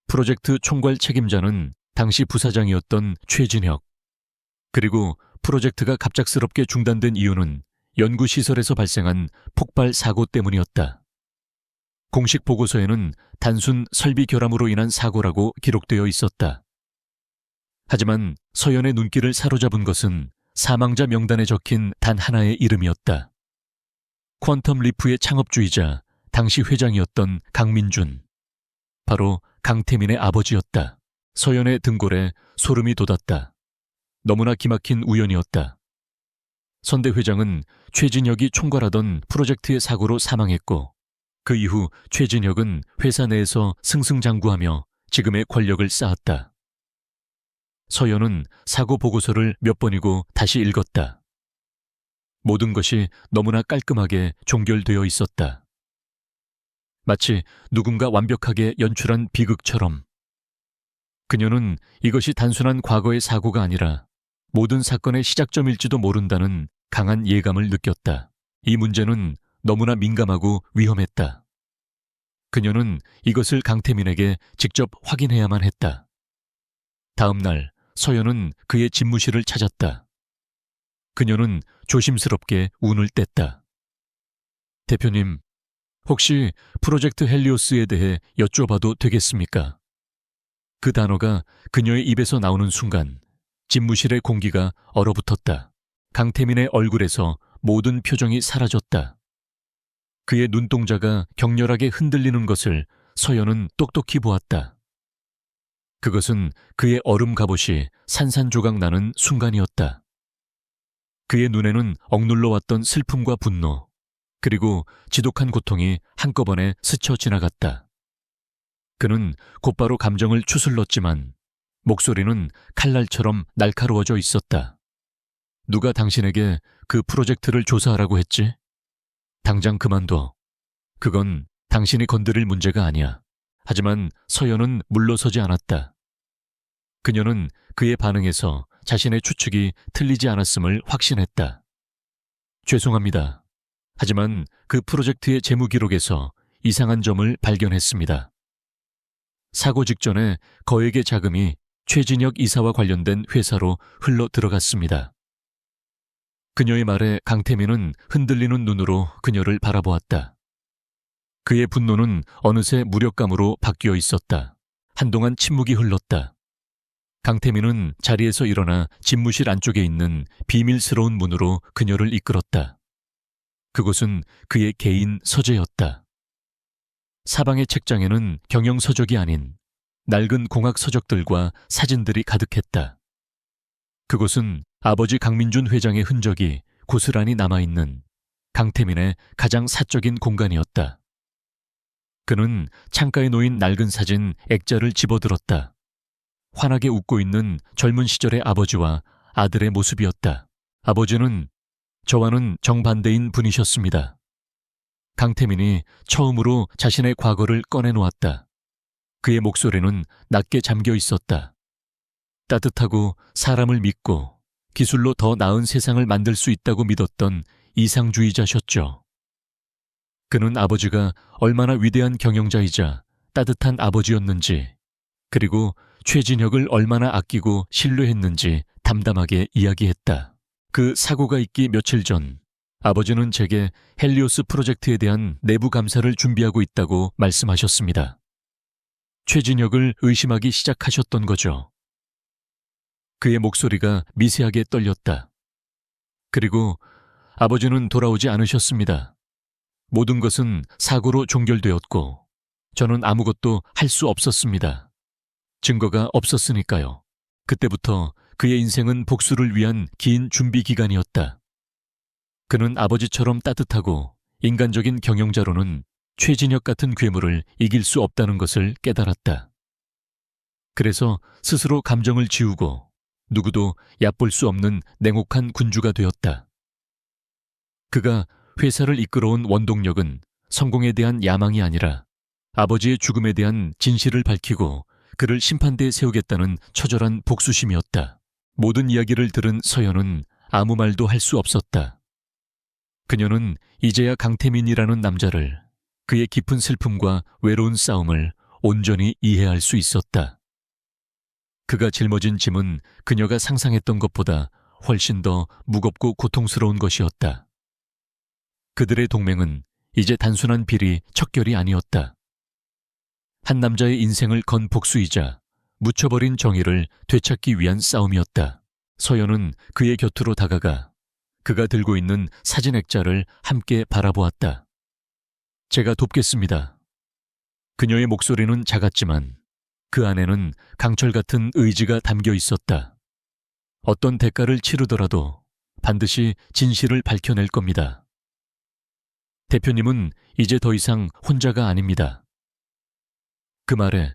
프로젝트 총괄 책임자는 당시 부사장이었던 최진혁. 그리고 프로젝트가 갑작스럽게 중단된 이유는 연구시설에서 발생한 폭발 사고 때문이었다. 공식 보고서에는 단순 설비 결함으로 인한 사고라고 기록되어 있었다. 하지만 서연의 눈길을 사로잡은 것은 사망자 명단에 적힌 단 하나의 이름이었다. 퀀텀 리프의 창업주이자 당시 회장이었던 강민준. 바로 강태민의 아버지였다. 서연의 등골에 소름이 돋았다. 너무나 기막힌 우연이었다. 선대 회장은 최진혁이 총괄하던 프로젝트의 사고로 사망했고 그 이후 최진혁은 회사 내에서 승승장구하며 지금의 권력을 쌓았다. 서연은 사고 보고서를 몇 번이고 다시 읽었다. 모든 것이 너무나 깔끔하게 종결되어 있었다. 마치 누군가 완벽하게 연출한 비극처럼. 그녀는 이것이 단순한 과거의 사고가 아니라 모든 사건의 시작점일지도 모른다는 강한 예감을 느꼈다. 이 문제는 너무나 민감하고 위험했다. 그녀는 이것을 강태민에게 직접 확인해야만 했다. 다음 날 서연은 그의 집무실을 찾았다. 그녀는 조심스럽게 운을 뗐다. 대표님, 혹시 프로젝트 헬리오스에 대해 여쭤봐도 되겠습니까? 그 단어가 그녀의 입에서 나오는 순간 집무실의 공기가 얼어붙었다. 강태민의 얼굴에서 모든 표정이 사라졌다. 그의 눈동자가 격렬하게 흔들리는 것을 서연은 똑똑히 보았다. 그것은 그의 얼음 갑옷이 산산조각 나는 순간이었다. 그의 눈에는 억눌러 왔던 슬픔과 분노, 그리고 지독한 고통이 한꺼번에 스쳐 지나갔다. 그는 곧바로 감정을 추슬렀지만 목소리는 칼날처럼 날카로워져 있었다. 누가 당신에게 그 프로젝트를 조사하라고 했지? 당장 그만둬. 그건 당신이 건드릴 문제가 아니야. 하지만 서연은 물러서지 않았다. 그녀는 그의 반응에서 자신의 추측이 틀리지 않았음을 확신했다. 죄송합니다. 하지만 그 프로젝트의 재무 기록에서 이상한 점을 발견했습니다. 사고 직전에 거액의 자금이 최진혁 이사와 관련된 회사로 흘러 들어갔습니다. 그녀의 말에 강태민은 흔들리는 눈으로 그녀를 바라보았다. 그의 분노는 어느새 무력감으로 바뀌어 있었다. 한동안 침묵이 흘렀다. 강태민은 자리에서 일어나 집무실 안쪽에 있는 비밀스러운 문으로 그녀를 이끌었다. 그곳은 그의 개인 서재였다. 사방의 책장에는 경영서적이 아닌 낡은 공학 서적들과 사진들이 가득했다. 그곳은 아버지 강민준 회장의 흔적이 고스란히 남아있는 강태민의 가장 사적인 공간이었다. 그는 창가에 놓인 낡은 사진 액자를 집어들었다. 환하게 웃고 있는 젊은 시절의 아버지와 아들의 모습이었다. 아버지는 저와는 정반대인 분이셨습니다. 강태민이 처음으로 자신의 과거를 꺼내놓았다. 그의 목소리는 낮게 잠겨 있었다. 따뜻하고 사람을 믿고 기술로 더 나은 세상을 만들 수 있다고 믿었던 이상주의자셨죠. 그는 아버지가 얼마나 위대한 경영자이자 따뜻한 아버지였는지, 그리고 최진혁을 얼마나 아끼고 신뢰했는지 담담하게 이야기했다. 그 사고가 있기 며칠 전 아버지는 제게 헬리오스 프로젝트에 대한 내부 감사를 준비하고 있다고 말씀하셨습니다. 최진혁을 의심하기 시작하셨던 거죠. 그의 목소리가 미세하게 떨렸다. 그리고 아버지는 돌아오지 않으셨습니다. 모든 것은 사고로 종결되었고 저는 아무것도 할 수 없었습니다. 증거가 없었으니까요. 그때부터 그의 인생은 복수를 위한 긴 준비 기간이었다. 그는 아버지처럼 따뜻하고 인간적인 경영자로는 최진혁 같은 괴물을 이길 수 없다는 것을 깨달았다. 그래서 스스로 감정을 지우고 누구도 얕볼 수 없는 냉혹한 군주가 되었다. 그가 회사를 이끌어온 원동력은 성공에 대한 야망이 아니라 아버지의 죽음에 대한 진실을 밝히고 그를 심판대에 세우겠다는 처절한 복수심이었다. 모든 이야기를 들은 서연은 아무 말도 할 수 없었다. 그녀는 이제야 강태민이라는 남자를, 그의 깊은 슬픔과 외로운 싸움을 온전히 이해할 수 있었다. 그가 짊어진 짐은 그녀가 상상했던 것보다 훨씬 더 무겁고 고통스러운 것이었다. 그들의 동맹은 이제 단순한 비리, 척결이 아니었다. 한 남자의 인생을 건 복수이자 묻혀버린 정의를 되찾기 위한 싸움이었다. 서연은 그의 곁으로 다가가 그가 들고 있는 사진 액자를 함께 바라보았다. 제가 돕겠습니다. 그녀의 목소리는 작았지만 그 안에는 강철 같은 의지가 담겨 있었다. 어떤 대가를 치르더라도 반드시 진실을 밝혀낼 겁니다. 대표님은 이제 더 이상 혼자가 아닙니다. 그 말에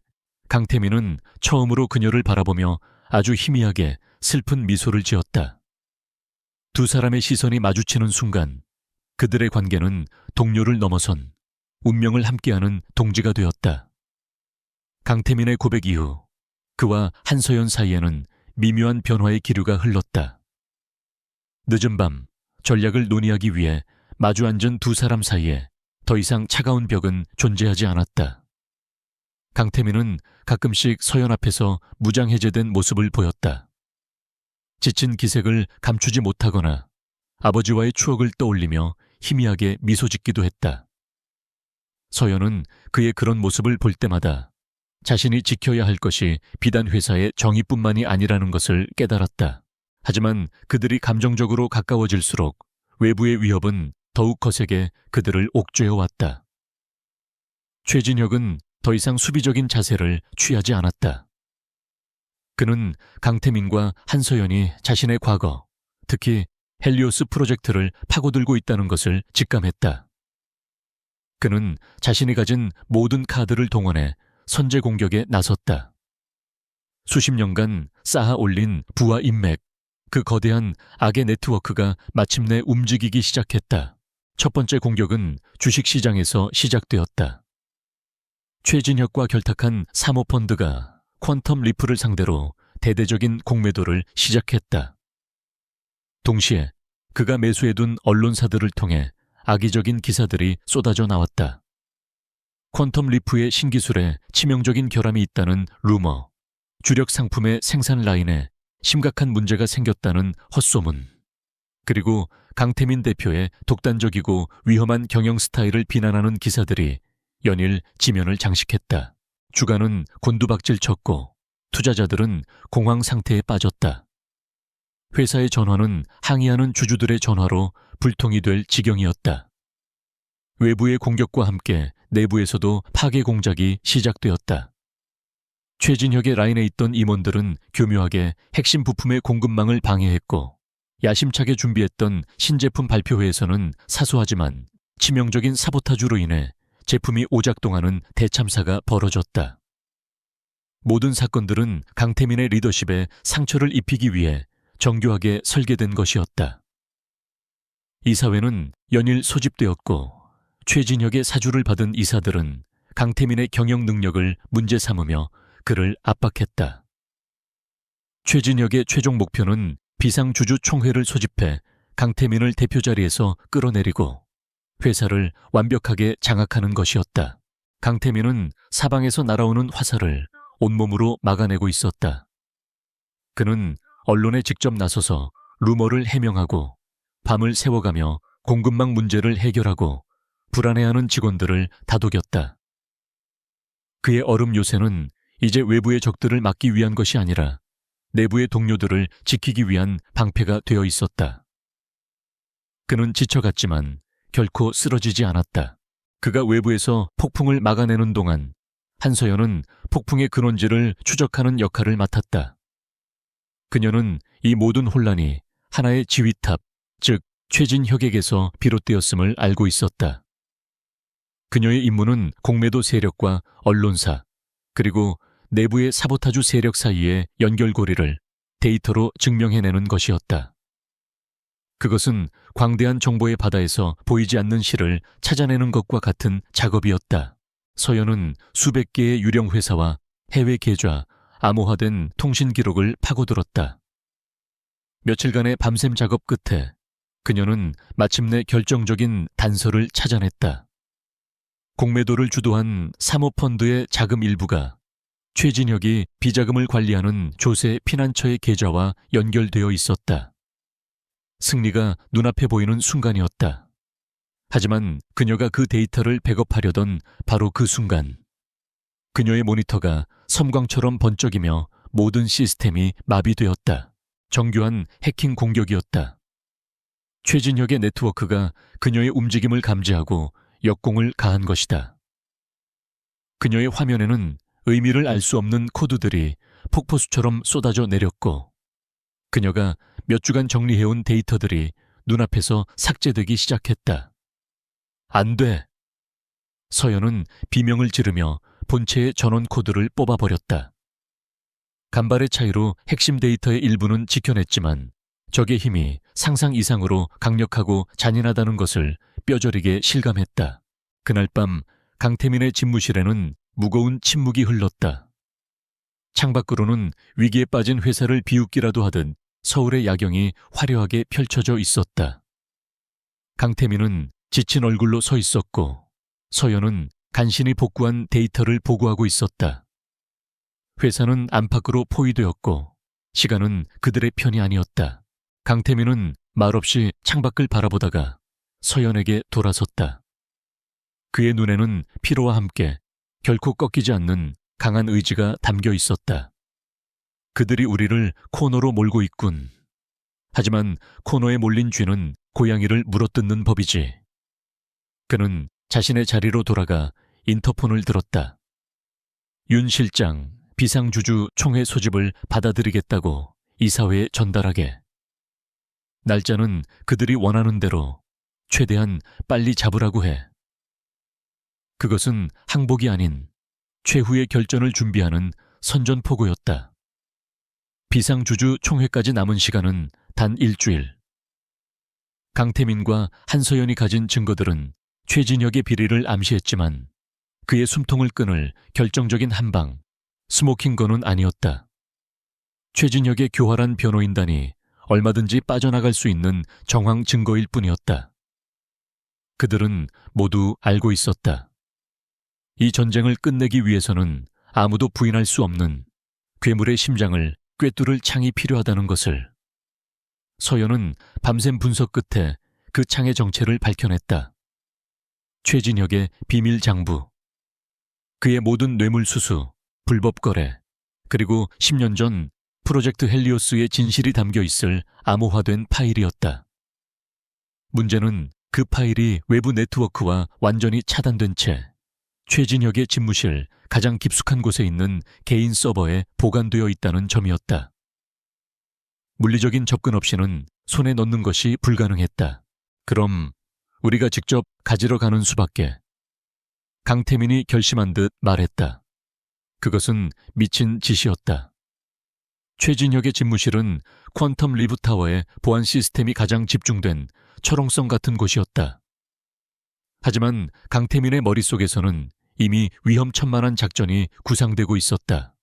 강태민은 처음으로 그녀를 바라보며 아주 희미하게 슬픈 미소를 지었다. 두 사람의 시선이 마주치는 순간 그들의 관계는 동료를 넘어선 운명을 함께하는 동지가 되었다. 강태민의 고백 이후 그와 한서연 사이에는 미묘한 변화의 기류가 흘렀다. 늦은 밤 전략을 논의하기 위해 마주 앉은 두 사람 사이에 더 이상 차가운 벽은 존재하지 않았다. 강태민은 가끔씩 서연 앞에서 무장해제된 모습을 보였다. 지친 기색을 감추지 못하거나 아버지와의 추억을 떠올리며 희미하게 미소 짓기도 했다. 서연은 그의 그런 모습을 볼 때마다 자신이 지켜야 할 것이 비단 회사의 정의뿐만이 아니라는 것을 깨달았다. 하지만 그들이 감정적으로 가까워질수록 외부의 위협은 더욱 거세게 그들을 옥죄어 왔다. 최진혁은 더 이상 수비적인 자세를 취하지 않았다. 그는 강태민과 한서연이 자신의 과거, 특히 헬리오스 프로젝트를 파고들고 있다는 것을 직감했다. 그는 자신이 가진 모든 카드를 동원해 선제 공격에 나섰다. 수십 년간 쌓아 올린 부와 인맥, 그 거대한 악의 네트워크가 마침내 움직이기 시작했다. 첫 번째 공격은 주식시장에서 시작되었다. 최진혁과 결탁한 사모펀드가 퀀텀 리프를 상대로 대대적인 공매도를 시작했다. 동시에 그가 매수해둔 언론사들을 통해 악의적인 기사들이 쏟아져 나왔다. 퀀텀 리프의 신기술에 치명적인 결함이 있다는 루머, 주력 상품의 생산 라인에 심각한 문제가 생겼다는 헛소문, 그리고 강태민 대표의 독단적이고 위험한 경영 스타일을 비난하는 기사들이 연일 지면을 장식했다. 주가는 곤두박질 쳤고 투자자들은 공황 상태에 빠졌다. 회사의 전화는 항의하는 주주들의 전화로 불통이 될 지경이었다. 외부의 공격과 함께 내부에서도 파괴 공작이 시작되었다. 최진혁의 라인에 있던 임원들은 교묘하게 핵심 부품의 공급망을 방해했고, 야심차게 준비했던 신제품 발표회에서는 사소하지만 치명적인 사보타주로 인해 제품이 오작동하는 대참사가 벌어졌다. 모든 사건들은 강태민의 리더십에 상처를 입히기 위해 정교하게 설계된 것이었다. 이사회는 연일 소집되었고, 최진혁의 사주를 받은 이사들은 강태민의 경영 능력을 문제 삼으며 그를 압박했다. 최진혁의 최종 목표는 비상주주 총회를 소집해 강태민을 대표 자리에서 끌어내리고 회사를 완벽하게 장악하는 것이었다. 강태민은 사방에서 날아오는 화살을 온몸으로 막아내고 있었다. 그는 언론에 직접 나서서 루머를 해명하고 밤을 새워가며 공급망 문제를 해결하고 불안해하는 직원들을 다독였다. 그의 얼음 요새는 이제 외부의 적들을 막기 위한 것이 아니라 내부의 동료들을 지키기 위한 방패가 되어 있었다. 그는 지쳐갔지만 결코 쓰러지지 않았다. 그가 외부에서 폭풍을 막아내는 동안 한서연은 폭풍의 근원지를 추적하는 역할을 맡았다. 그녀는 이 모든 혼란이 하나의 지휘탑, 즉 최진혁에게서 비롯되었음을 알고 있었다. 그녀의 임무는 공매도 세력과 언론사, 그리고 내부의 사보타주 세력 사이의 연결고리를 데이터로 증명해내는 것이었다. 그것은 광대한 정보의 바다에서 보이지 않는 실을 찾아내는 것과 같은 작업이었다. 서연은 수백 개의 유령 회사와 해외 계좌, 암호화된 통신 기록을 파고들었다. 며칠간의 밤샘 작업 끝에 그녀는 마침내 결정적인 단서를 찾아냈다. 공매도를 주도한 사모펀드의 자금 일부가 최진혁이 비자금을 관리하는 조세 피난처의 계좌와 연결되어 있었다. 승리가 눈앞에 보이는 순간이었다. 하지만 그녀가 그 데이터를 백업하려던 바로 그 순간, 그녀의 모니터가 섬광처럼 번쩍이며 모든 시스템이 마비되었다. 정교한 해킹 공격이었다. 최진혁의 네트워크가 그녀의 움직임을 감지하고 역공을 가한 것이다. 그녀의 화면에는 의미를 알 수 없는 코드들이 폭포수처럼 쏟아져 내렸고, 그녀가 몇 주간 정리해온 데이터들이 눈앞에서 삭제되기 시작했다. 안 돼! 서연은 비명을 지르며 본체의 전원 코드를 뽑아버렸다. 간발의 차이로 핵심 데이터의 일부는 지켜냈지만 적의 힘이 상상 이상으로 강력하고 잔인하다는 것을 뼈저리게 실감했다. 그날 밤 강태민의 집무실에는 무거운 침묵이 흘렀다. 창밖으로는 위기에 빠진 회사를 비웃기라도 하듯 서울의 야경이 화려하게 펼쳐져 있었다. 강태민은 지친 얼굴로 서 있었고 서연은 간신히 복구한 데이터를 보고하고 있었다. 회사는 안팎으로 포위되었고 시간은 그들의 편이 아니었다. 강태민은 말없이 창밖을 바라보다가 서연에게 돌아섰다. 그의 눈에는 피로와 함께 결코 꺾이지 않는 강한 의지가 담겨 있었다. 그들이 우리를 코너로 몰고 있군. 하지만 코너에 몰린 쥐는 고양이를 물어뜯는 법이지. 그는 자신의 자리로 돌아가 인터폰을 들었다. 윤 실장 비상주주 총회 소집을 받아들이겠다고 이사회에 전달하게. 날짜는 그들이 원하는 대로 최대한 빨리 잡으라고 해. 그것은 항복이 아닌 최후의 결전을 준비하는 선전포고였다. 비상주주 총회까지 남은 시간은 단 일주일. 강태민과 한서연이 가진 증거들은 최진혁의 비리를 암시했지만 그의 숨통을 끊을 결정적인 한방, 스모킹건은 아니었다. 최진혁의 교활한 변호인단이 얼마든지 빠져나갈 수 있는 정황 증거일 뿐이었다. 그들은 모두 알고 있었다. 이 전쟁을 끝내기 위해서는 아무도 부인할 수 없는 괴물의 심장을 꿰뚫을 창이 필요하다는 것을. 서연은 밤샘 분석 끝에 그 창의 정체를 밝혀냈다. 최진혁의 비밀 장부, 그의 모든 뇌물수수, 불법 거래, 그리고 10년 전 프로젝트 헬리오스의 진실이 담겨 있을 암호화된 파일이었다. 문제는 그 파일이 외부 네트워크와 완전히 차단된 채 최진혁의 집무실 가장 깊숙한 곳에 있는 개인 서버에 보관되어 있다는 점이었다. 물리적인 접근 없이는 손에 넣는 것이 불가능했다. 그럼 우리가 직접 가지러 가는 수밖에. 강태민이 결심한 듯 말했다. 그것은 미친 짓이었다. 최진혁의 집무실은 퀀텀 리브타워의 보안 시스템이 가장 집중된 철옹성 같은 곳이었다. 하지만 강태민의 머릿속에서는 이미 위험천만한 작전이 구상되고 있었다.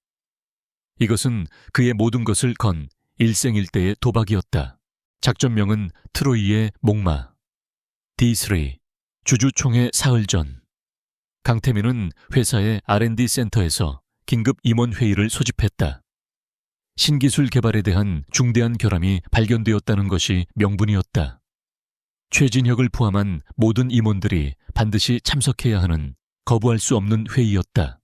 이것은 그의 모든 것을 건 일생일대의 도박이었다. 작전명은 트로이의 목마, D3, 주주총회 사흘 전. 강태민은 회사의 R&D 센터에서 긴급 임원회의를 소집했다. 신기술 개발에 대한 중대한 결함이 발견되었다는 것이 명분이었다. 최진혁을 포함한 모든 임원들이 반드시 참석해야 하는 거부할 수 없는 회의였다.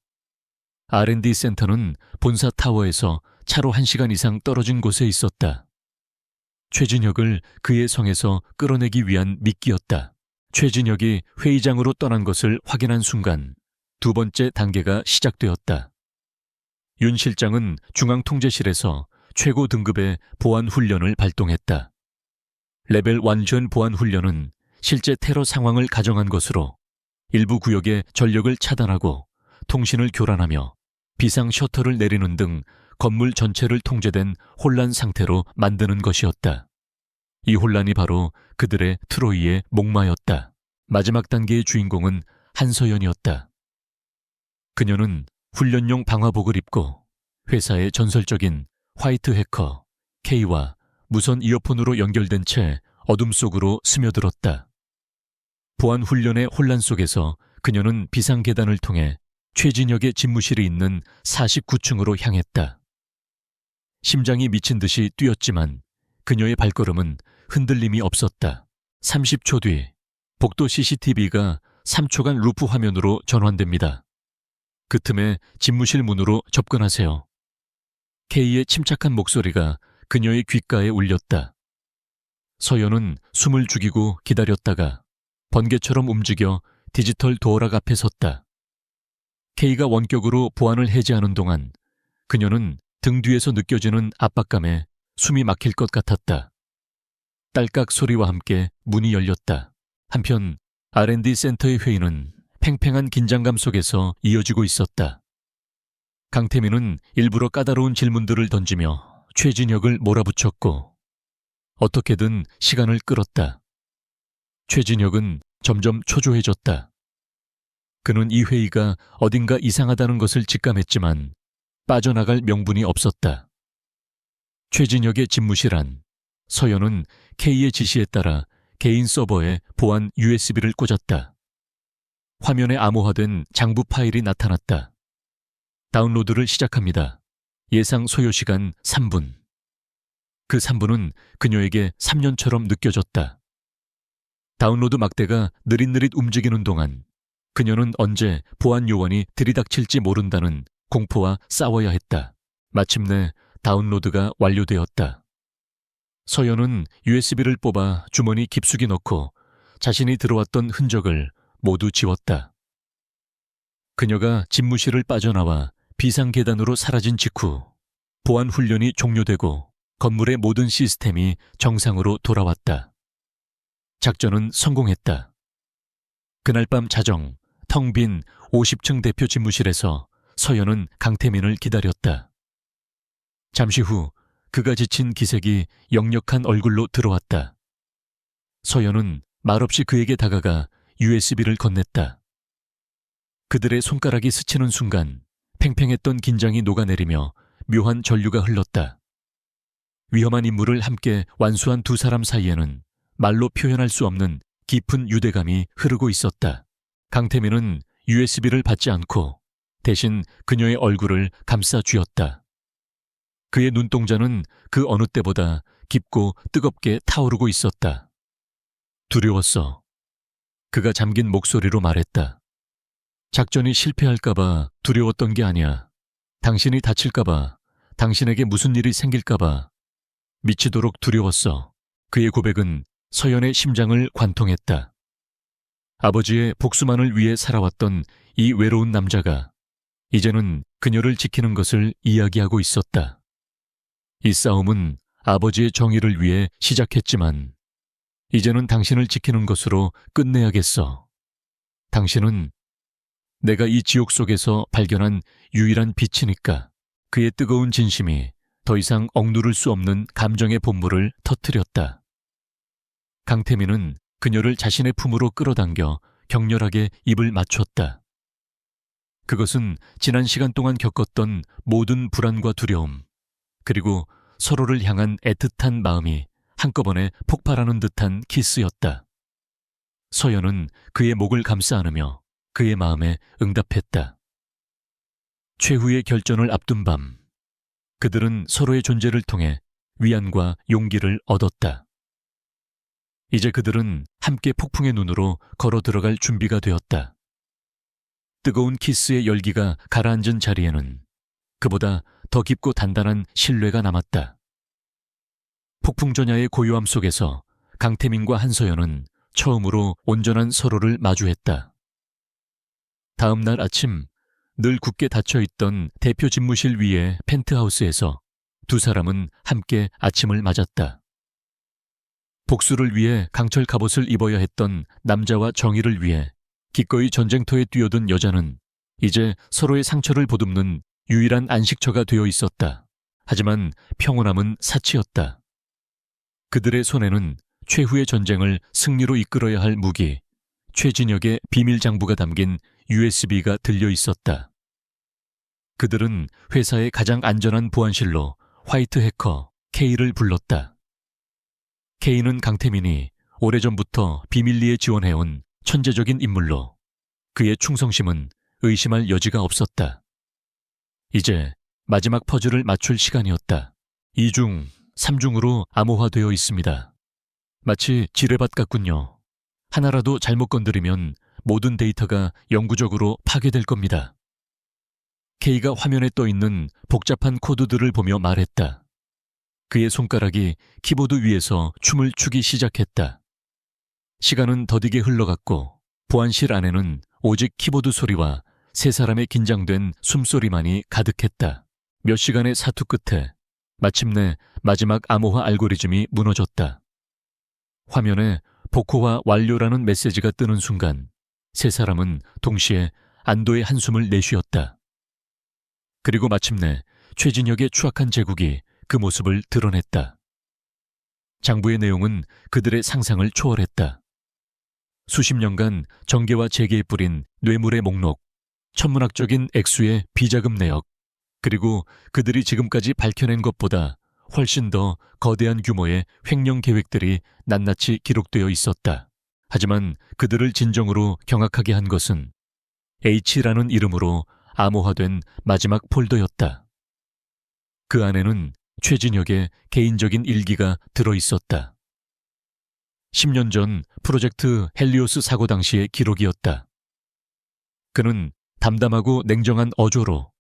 R&D 센터는 본사 타워에서 차로 1시간 이상 떨어진 곳에 있었다. 최진혁을 그의 성에서 끌어내기 위한 미끼였다. 최진혁이 회의장으로 떠난 것을 확인한 순간 두 번째 단계가 시작되었다. 윤 실장은 중앙통제실에서 최고 등급의 보안 훈련을 발동했다. 레벨 완전 보안 훈련은 실제 테러 상황을 가정한 것으로 일부 구역의 전력을 차단하고 통신을 교란하며 비상 셔터를 내리는 등 건물 전체를 통제된 혼란 상태로 만드는 것이었다. 이 혼란이 바로 그들의 트로이의 목마였다. 마지막 단계의 주인공은 한서연이었다. 그녀는 훈련용 방화복을 입고 회사의 전설적인 화이트 해커 K와 무선 이어폰으로 연결된 채 어둠 속으로 스며들었다. 보안 훈련의 혼란 속에서 그녀는 비상계단을 통해 최진혁의 집무실이 있는 49층으로 향했다. 심장이 미친 듯이 뛰었지만 그녀의 발걸음은 흔들림이 없었다. 30초 뒤 복도 CCTV가 3초간 루프 화면으로 전환됩니다. 그 틈에 집무실 문으로 접근하세요. K의 침착한 목소리가 그녀의 귓가에 울렸다. 서연은 숨을 죽이고 기다렸다가 번개처럼 움직여 디지털 도어락 앞에 섰다. K가 원격으로 보안을 해제하는 동안 그녀는 등 뒤에서 느껴지는 압박감에 숨이 막힐 것 같았다. 딸깍 소리와 함께 문이 열렸다. 한편 R&D 센터의 회의는 팽팽한 긴장감 속에서 이어지고 있었다. 강태민은 일부러 까다로운 질문들을 던지며 최진혁을 몰아붙였고 어떻게든 시간을 끌었다. 최진혁은 점점 초조해졌다. 그는 이 회의가 어딘가 이상하다는 것을 직감했지만 빠져나갈 명분이 없었다. 최진혁의 집무실 안, 서연은 K의 지시에 따라 개인 서버에 보안 USB를 꽂았다. 화면에 암호화된 장부 파일이 나타났다. 다운로드를 시작합니다. 예상 소요시간 3분. 그 3분은 그녀에게 3년처럼 느껴졌다. 다운로드 막대가 느릿느릿 움직이는 동안 그녀는 언제 보안 요원이 들이닥칠지 모른다는 공포와 싸워야 했다. 마침내 다운로드가 완료되었다. 서연은 USB를 뽑아 주머니 깊숙이 넣고 자신이 들어왔던 흔적을 모두 지웠다. 그녀가 집무실을 빠져나와 비상계단으로 사라진 직후 보안 훈련이 종료되고 건물의 모든 시스템이 정상으로 돌아왔다. 작전은 성공했다. 그날 밤 자정 텅 빈 50층 대표 집무실에서 서연은 강태민을 기다렸다. 잠시 후 그가 지친 기색이 역력한 얼굴로 들어왔다. 서연은 말없이 그에게 다가가 USB를 건넸다. 그들의 손가락이 스치는 순간 팽팽했던 긴장이 녹아내리며 묘한 전류가 흘렀다. 위험한 임무를 함께 완수한 두 사람 사이에는 말로 표현할 수 없는 깊은 유대감이 흐르고 있었다. 강태민은 USB를 받지 않고 대신 그녀의 얼굴을 감싸 쥐었다. 그의 눈동자는 그 어느 때보다 깊고 뜨겁게 타오르고 있었다. 두려웠어. 그가 잠긴 목소리로 말했다. 작전이 실패할까봐 두려웠던 게 아니야. 당신이 다칠까봐, 당신에게 무슨 일이 생길까봐 미치도록 두려웠어. 그의 고백은 서연의 심장을 관통했다. 아버지의 복수만을 위해 살아왔던 이 외로운 남자가 이제는 그녀를 지키는 것을 이야기하고 있었다. 이 싸움은 아버지의 정의를 위해 시작했지만 이제는 당신을 지키는 것으로 끝내야겠어. 당신은 내가 이 지옥 속에서 발견한 유일한 빛이니까. 그의 뜨거운 진심이 더 이상 억누를 수 없는 감정의 본물을 터뜨렸다. 강태민은 그녀를 자신의 품으로 끌어당겨 격렬하게 입을 맞췄다. 그것은 지난 시간 동안 겪었던 모든 불안과 두려움, 그리고 서로를 향한 애틋한 마음이 한꺼번에 폭발하는 듯한 키스였다. 서연은 그의 목을 감싸 안으며 그의 마음에 응답했다. 최후의 결전을 앞둔 밤, 그들은 서로의 존재를 통해 위안과 용기를 얻었다. 이제 그들은 함께 폭풍의 눈으로 걸어 들어갈 준비가 되었다. 뜨거운 키스의 열기가 가라앉은 자리에는 그보다 더 깊고 단단한 신뢰가 남았다. 폭풍전야의 고요함 속에서 강태민과 한서연은 처음으로 온전한 서로를 마주했다. 다음 날 아침 늘 굳게 닫혀있던 대표 집무실 위의 펜트하우스에서 두 사람은 함께 아침을 맞았다. 복수를 위해 강철 갑옷을 입어야 했던 남자와 정의를 위해 기꺼이 전쟁터에 뛰어든 여자는 이제 서로의 상처를 보듬는 유일한 안식처가 되어 있었다. 하지만 평온함은 사치였다. 그들의 손에는 최후의 전쟁을 승리로 이끌어야 할 무기, 최진혁의 비밀 장부가 담긴 USB가 들려 있었다. 그들은 회사의 가장 안전한 보안실로 화이트 해커 K를 불렀다. K는 강태민이 오래전부터 비밀리에 지원해온 천재적인 인물로 그의 충성심은 의심할 여지가 없었다. 이제 마지막 퍼즐을 맞출 시간이었다. 2중, 3중으로 암호화되어 있습니다. 마치 지뢰밭 같군요. 하나라도 잘못 건드리면 모든 데이터가 영구적으로 파괴될 겁니다. K가 화면에 떠 있는 복잡한 코드들을 보며 말했다. 그의 손가락이 키보드 위에서 춤을 추기 시작했다. 시간은 더디게 흘러갔고 보안실 안에는 오직 키보드 소리와 세 사람의 긴장된 숨소리만이 가득했다. 몇 시간의 사투 끝에 마침내 마지막 암호화 알고리즘이 무너졌다. 화면에 복호화 완료라는 메시지가 뜨는 순간 세 사람은 동시에 안도의 한숨을 내쉬었다. 그리고 마침내 최진혁의 추악한 제국이 그 모습을 드러냈다. 장부의 내용은 그들의 상상을 초월했다. 수십 년간 정계와 재계에 뿌린 뇌물의 목록, 천문학적인 액수의 비자금 내역, 그리고 그들이 지금까지 밝혀낸 것보다 훨씬 더 거대한 규모의 횡령 계획들이 낱낱이 기록되어 있었다. 하지만 그들을 진정으로 경악하게 한 것은 H라는 이름으로 암호화된 마지막 폴더였다. 그 안에는 최진혁의 개인적인 일기가 들어있었다. 10년 전 프로젝트 헬리오스 사고 당시의 기록이었다. 그는 담담하고 냉정한 어조로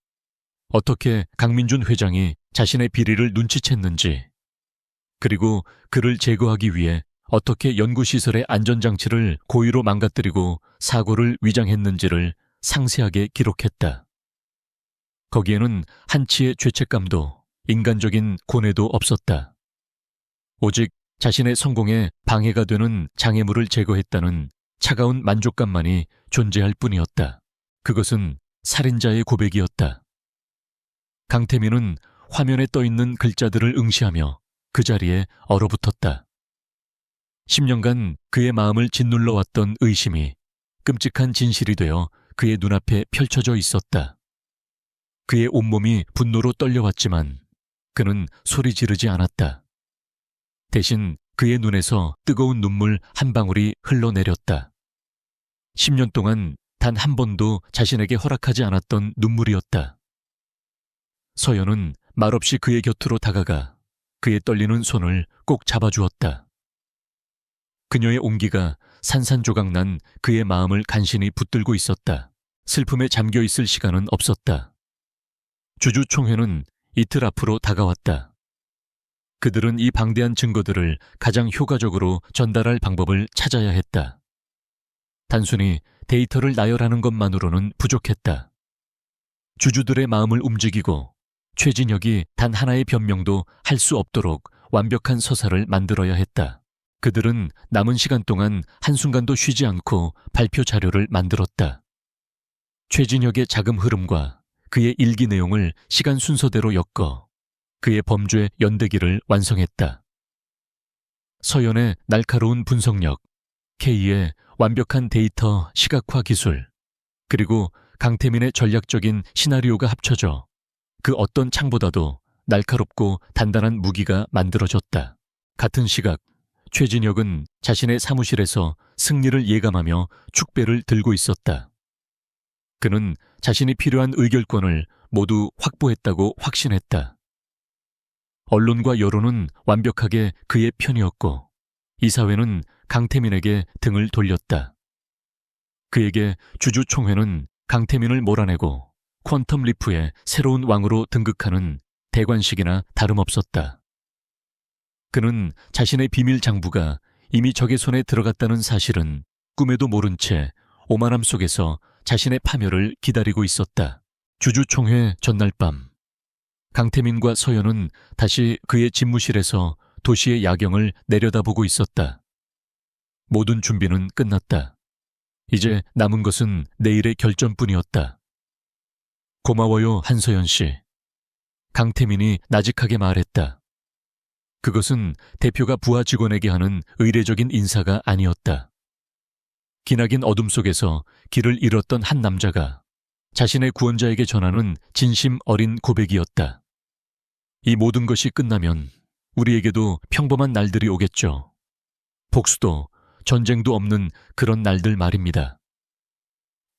어떻게 강민준 회장이 자신의 비리를 눈치챘는지, 그리고 그를 제거하기 위해 어떻게 연구시설의 안전장치를 고의로 망가뜨리고 사고를 위장했는지를 상세하게 기록했다. 거기에는 한치의 죄책감도 인간적인 고뇌도 없었다. 오직 자신의 성공에 방해가 되는 장애물을 제거했다는 차가운 만족감만이 존재할 뿐이었다. 그것은 살인자의 고백이었다. 강태민은 화면에 떠있는 글자들을 응시하며 그 자리에 얼어붙었다. 10년간 그의 마음을 짓눌러 왔던 의심이 끔찍한 진실이 되어 그의 눈앞에 펼쳐져 있었다. 그의 온몸이 분노로 떨려왔지만 그는 소리 지르지 않았다. 대신 그의 눈에서 뜨거운 눈물 한 방울이 흘러내렸다. 10년 동안 단 한 번도 자신에게 허락하지 않았던 눈물이었다. 서연은 말없이 그의 곁으로 다가가 그의 떨리는 손을 꼭 잡아주었다. 그녀의 온기가 산산조각난 그의 마음을 간신히 붙들고 있었다. 슬픔에 잠겨 있을 시간은 없었다. 주주총회는 이틀 앞으로 다가왔다. 그들은 이 방대한 증거들을 가장 효과적으로 전달할 방법을 찾아야 했다. 단순히 데이터를 나열하는 것만으로는 부족했다. 주주들의 마음을 움직이고 최진혁이 단 하나의 변명도 할 수 없도록 완벽한 서사를 만들어야 했다. 그들은 남은 시간 동안 한순간도 쉬지 않고 발표 자료를 만들었다. 최진혁의 자금 흐름과 그의 일기 내용을 시간 순서대로 엮어 그의 범죄 연대기를 완성했다. 서연의 날카로운 분석력, K의 완벽한 데이터 시각화 기술, 그리고 강태민의 전략적인 시나리오가 합쳐져 그 어떤 창보다도 날카롭고 단단한 무기가 만들어졌다. 같은 시각, 최진혁은 자신의 사무실에서 승리를 예감하며 축배를 들고 있었다. 그는 자신이 필요한 의결권을 모두 확보했다고 확신했다. 언론과 여론은 완벽하게 그의 편이었고 이사회는 강태민에게 등을 돌렸다. 그에게 주주총회는 강태민을 몰아내고 퀀텀 리프의 새로운 왕으로 등극하는 대관식이나 다름없었다. 그는 자신의 비밀 장부가 이미 적의 손에 들어갔다는 사실은 꿈에도 모른 채 오만함 속에서 자신의 파멸을 기다리고 있었다. 주주총회 전날 밤, 강태민과 서연은 다시 그의 집무실에서 도시의 야경을 내려다보고 있었다. 모든 준비는 끝났다. 이제 남은 것은 내일의 결전뿐이었다. 고마워요, 한서연 씨. 강태민이 나직하게 말했다. 그것은 대표가 부하 직원에게 하는 의례적인 인사가 아니었다. 기나긴 어둠 속에서 길을 잃었던 한 남자가 자신의 구원자에게 전하는 진심 어린 고백이었다. 이 모든 것이 끝나면 우리에게도 평범한 날들이 오겠죠. 복수도 전쟁도 없는 그런 날들 말입니다.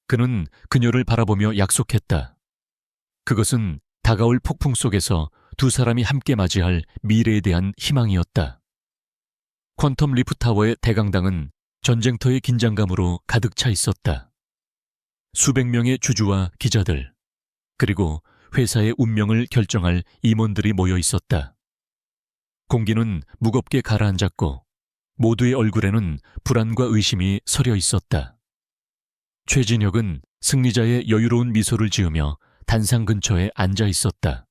그는 그녀를 바라보며 약속했다. 그것은 다가올 폭풍 속에서 두 사람이 함께 맞이할 미래에 대한 희망이었다. 퀀텀 리프타워의 대강당은 전쟁터의 긴장감으로 가득 차 있었다. 수백 명의 주주와 기자들, 그리고 회사의 운명을 결정할 임원들이 모여 있었다. 공기는 무겁게 가라앉았고 모두의 얼굴에는 불안과 의심이 서려 있었다. 최진혁은 승리자의 여유로운 미소를 지으며 단상 근처에 앉아 있었다.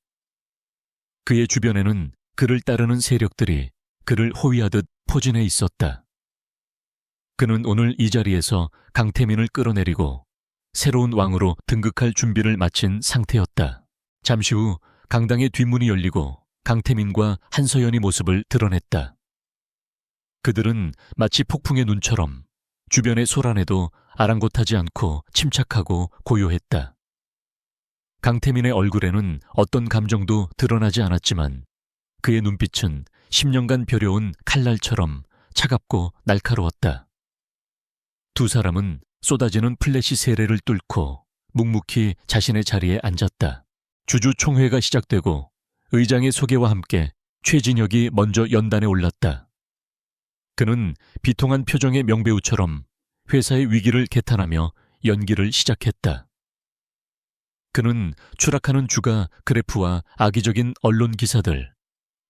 그의 주변에는 그를 따르는 세력들이 그를 호위하듯 포진해 있었다. 그는 오늘 이 자리에서 강태민을 끌어내리고 새로운 왕으로 등극할 준비를 마친 상태였다. 잠시 후 강당의 뒷문이 열리고 강태민과 한서연의 모습을 드러냈다. 그들은 마치 폭풍의 눈처럼 주변의 소란에도 아랑곳하지 않고 침착하고 고요했다. 강태민의 얼굴에는 어떤 감정도 드러나지 않았지만 그의 눈빛은 10년간 벼려온 칼날처럼 차갑고 날카로웠다. 두 사람은 쏟아지는 플래시 세례를 뚫고 묵묵히 자신의 자리에 앉았다. 주주총회가 시작되고 의장의 소개와 함께 최진혁이 먼저 연단에 올랐다. 그는 비통한 표정의 명배우처럼 회사의 위기를 개탄하며 연기를 시작했다. 그는 추락하는 주가 그래프와 악의적인 언론 기사들,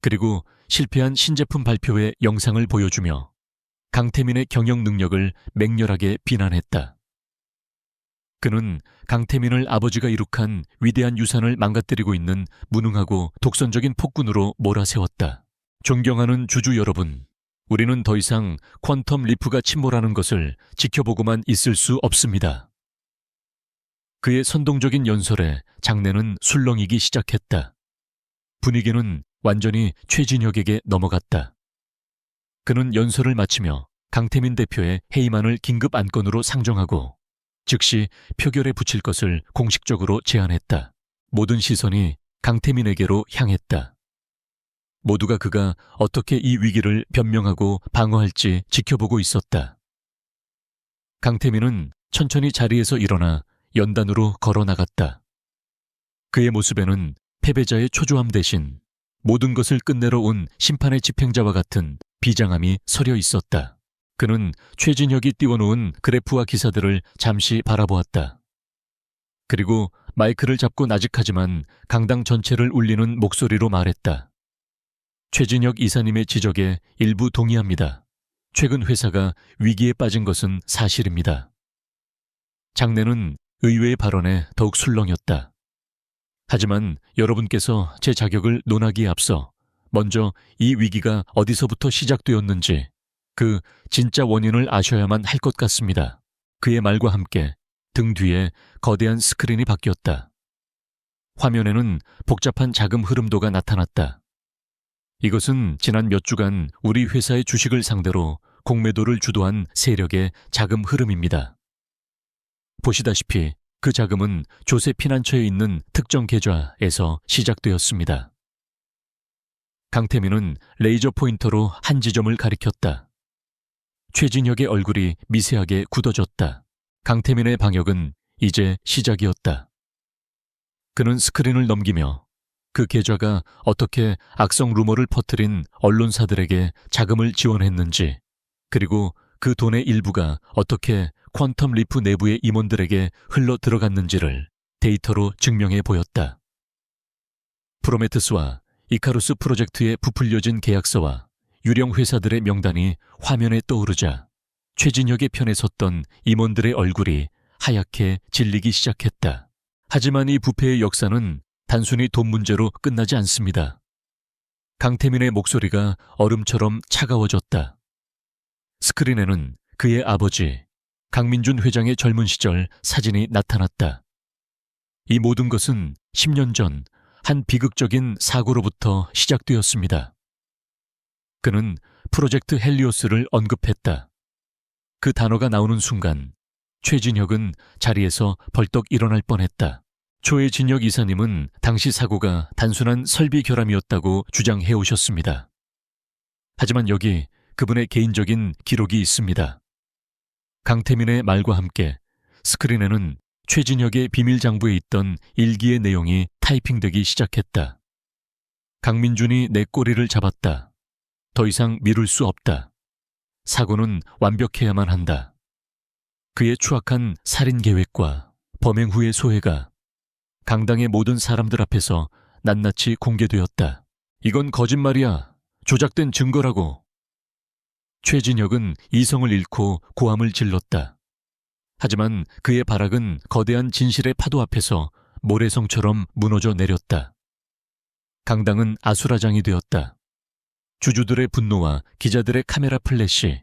그리고 실패한 신제품 발표의 영상을 보여주며 강태민의 경영 능력을 맹렬하게 비난했다. 그는 강태민을 아버지가 이룩한 위대한 유산을 망가뜨리고 있는 무능하고 독선적인 폭군으로 몰아세웠다. 존경하는 주주 여러분, 우리는 더 이상 퀀텀 리프가 침몰하는 것을 지켜보고만 있을 수 없습니다. 그의 선동적인 연설에 장내는 술렁이기 시작했다. 분위기는 완전히 최진혁에게 넘어갔다. 그는 연설을 마치며 강태민 대표의 해임안을 긴급 안건으로 상정하고 즉시 표결에 붙일 것을 공식적으로 제안했다. 모든 시선이 강태민에게로 향했다. 모두가 그가 어떻게 이 위기를 변명하고 방어할지 지켜보고 있었다. 강태민은 천천히 자리에서 일어나 연단으로 걸어 나갔다. 그의 모습에는 패배자의 초조함 대신 모든 것을 끝내러 온 심판의 집행자와 같은 비장함이 서려 있었다. 그는 최진혁이 띄워놓은 그래프와 기사들을 잠시 바라보았다. 그리고 마이크를 잡고 나직하지만 강당 전체를 울리는 목소리로 말했다. 최진혁 이사님의 지적에 일부 동의합니다. 최근 회사가 위기에 빠진 것은 사실입니다. 장내는 의외의 발언에 더욱 술렁였다. 하지만 여러분께서 제 자격을 논하기에 앞서 먼저 이 위기가 어디서부터 시작되었는지 그 진짜 원인을 아셔야만 할 것 같습니다. 그의 말과 함께 등 뒤에 거대한 스크린이 바뀌었다. 화면에는 복잡한 자금 흐름도가 나타났다. 이것은 지난 몇 주간 우리 회사의 주식을 상대로 공매도를 주도한 세력의 자금 흐름입니다. 보시다시피 그 자금은 조세 피난처에 있는 특정 계좌에서 시작되었습니다. 강태민은 레이저 포인터로 한 지점을 가리켰다. 최진혁의 얼굴이 미세하게 굳어졌다. 강태민의 방역은 이제 시작이었다. 그는 스크린을 넘기며 그 계좌가 어떻게 악성 루머를 퍼뜨린 언론사들에게 자금을 지원했는지, 그리고 그 돈의 일부가 어떻게 퀀텀 리프 내부의 임원들에게 흘러 들어갔는지를 데이터로 증명해 보였다. 프로메테스와 이카루스 프로젝트에 부풀려진 계약서와 유령 회사들의 명단이 화면에 떠오르자 최진혁의 편에 섰던 임원들의 얼굴이 하얗게 질리기 시작했다. 하지만 이 부패의 역사는 단순히 돈 문제로 끝나지 않습니다. 강태민의 목소리가 얼음처럼 차가워졌다. 스크린에는 그의 아버지 강민준 회장의 젊은 시절 사진이 나타났다. 이 모든 것은 10년 전 한 비극적인 사고로부터 시작되었습니다. 그는 프로젝트 헬리오스를 언급했다. 그 단어가 나오는 순간 최진혁은 자리에서 벌떡 일어날 뻔했다. 최진혁 이사님은 당시 사고가 단순한 설비 결함이었다고 주장해 오셨습니다. 하지만 여기 그분의 개인적인 기록이 있습니다. 강태민의 말과 함께 스크린에는 최진혁의 비밀장부에 있던 일기의 내용이 타이핑되기 시작했다. 강민준이 내 꼬리를 잡았다. 더 이상 미룰 수 없다. 사고는 완벽해야만 한다. 그의 추악한 살인 계획과 범행 후의 소회가 강당의 모든 사람들 앞에서 낱낱이 공개되었다. 이건 거짓말이야. 조작된 증거라고. 최진혁은 이성을 잃고 고함을 질렀다. 하지만 그의 발악은 거대한 진실의 파도 앞에서 모래성처럼 무너져 내렸다. 강당은 아수라장이 되었다. 주주들의 분노와 기자들의 카메라 플래시,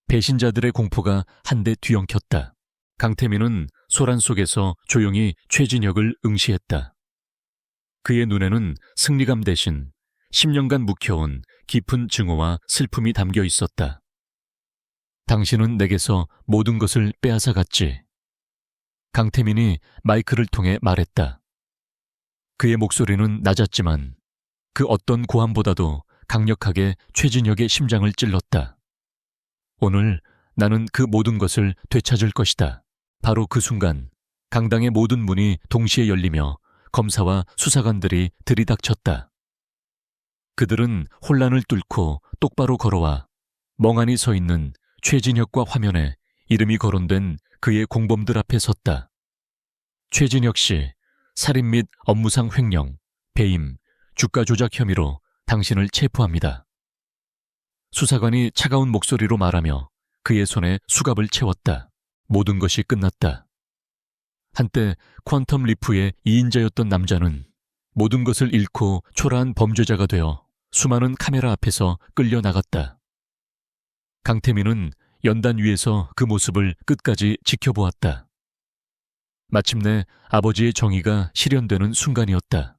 배신자들의 공포가 한데 뒤엉켰다. 강태민은 소란 속에서 조용히 최진혁을 응시했다. 그의 눈에는 승리감 대신 10년간 묵혀온 깊은 증오와 슬픔이 담겨 있었다. 당신은 내게서 모든 것을 빼앗아갔지. 강태민이 마이크를 통해 말했다. 그의 목소리는 낮았지만 그 어떤 고함보다도 강력하게 최진혁의 심장을 찔렀다. 오늘 나는 그 모든 것을 되찾을 것이다. 바로 그 순간 강당의 모든 문이 동시에 열리며 검사와 수사관들이 들이닥쳤다. 그들은 혼란을 뚫고 똑바로 걸어와 멍하니 서 있는 최진혁과 화면에 이름이 거론된 그의 공범들 앞에 섰다. 최진혁 씨, 살인 및 업무상 횡령, 배임, 주가 조작 혐의로 당신을 체포합니다. 수사관이 차가운 목소리로 말하며 그의 손에 수갑을 채웠다. 모든 것이 끝났다. 한때 퀀텀 리프의 2인자였던 남자는 모든 것을 잃고 초라한 범죄자가 되어 수많은 카메라 앞에서 끌려나갔다. 강태민은 연단 위에서 그 모습을 끝까지 지켜보았다. 마침내 아버지의 정의가 실현되는 순간이었다.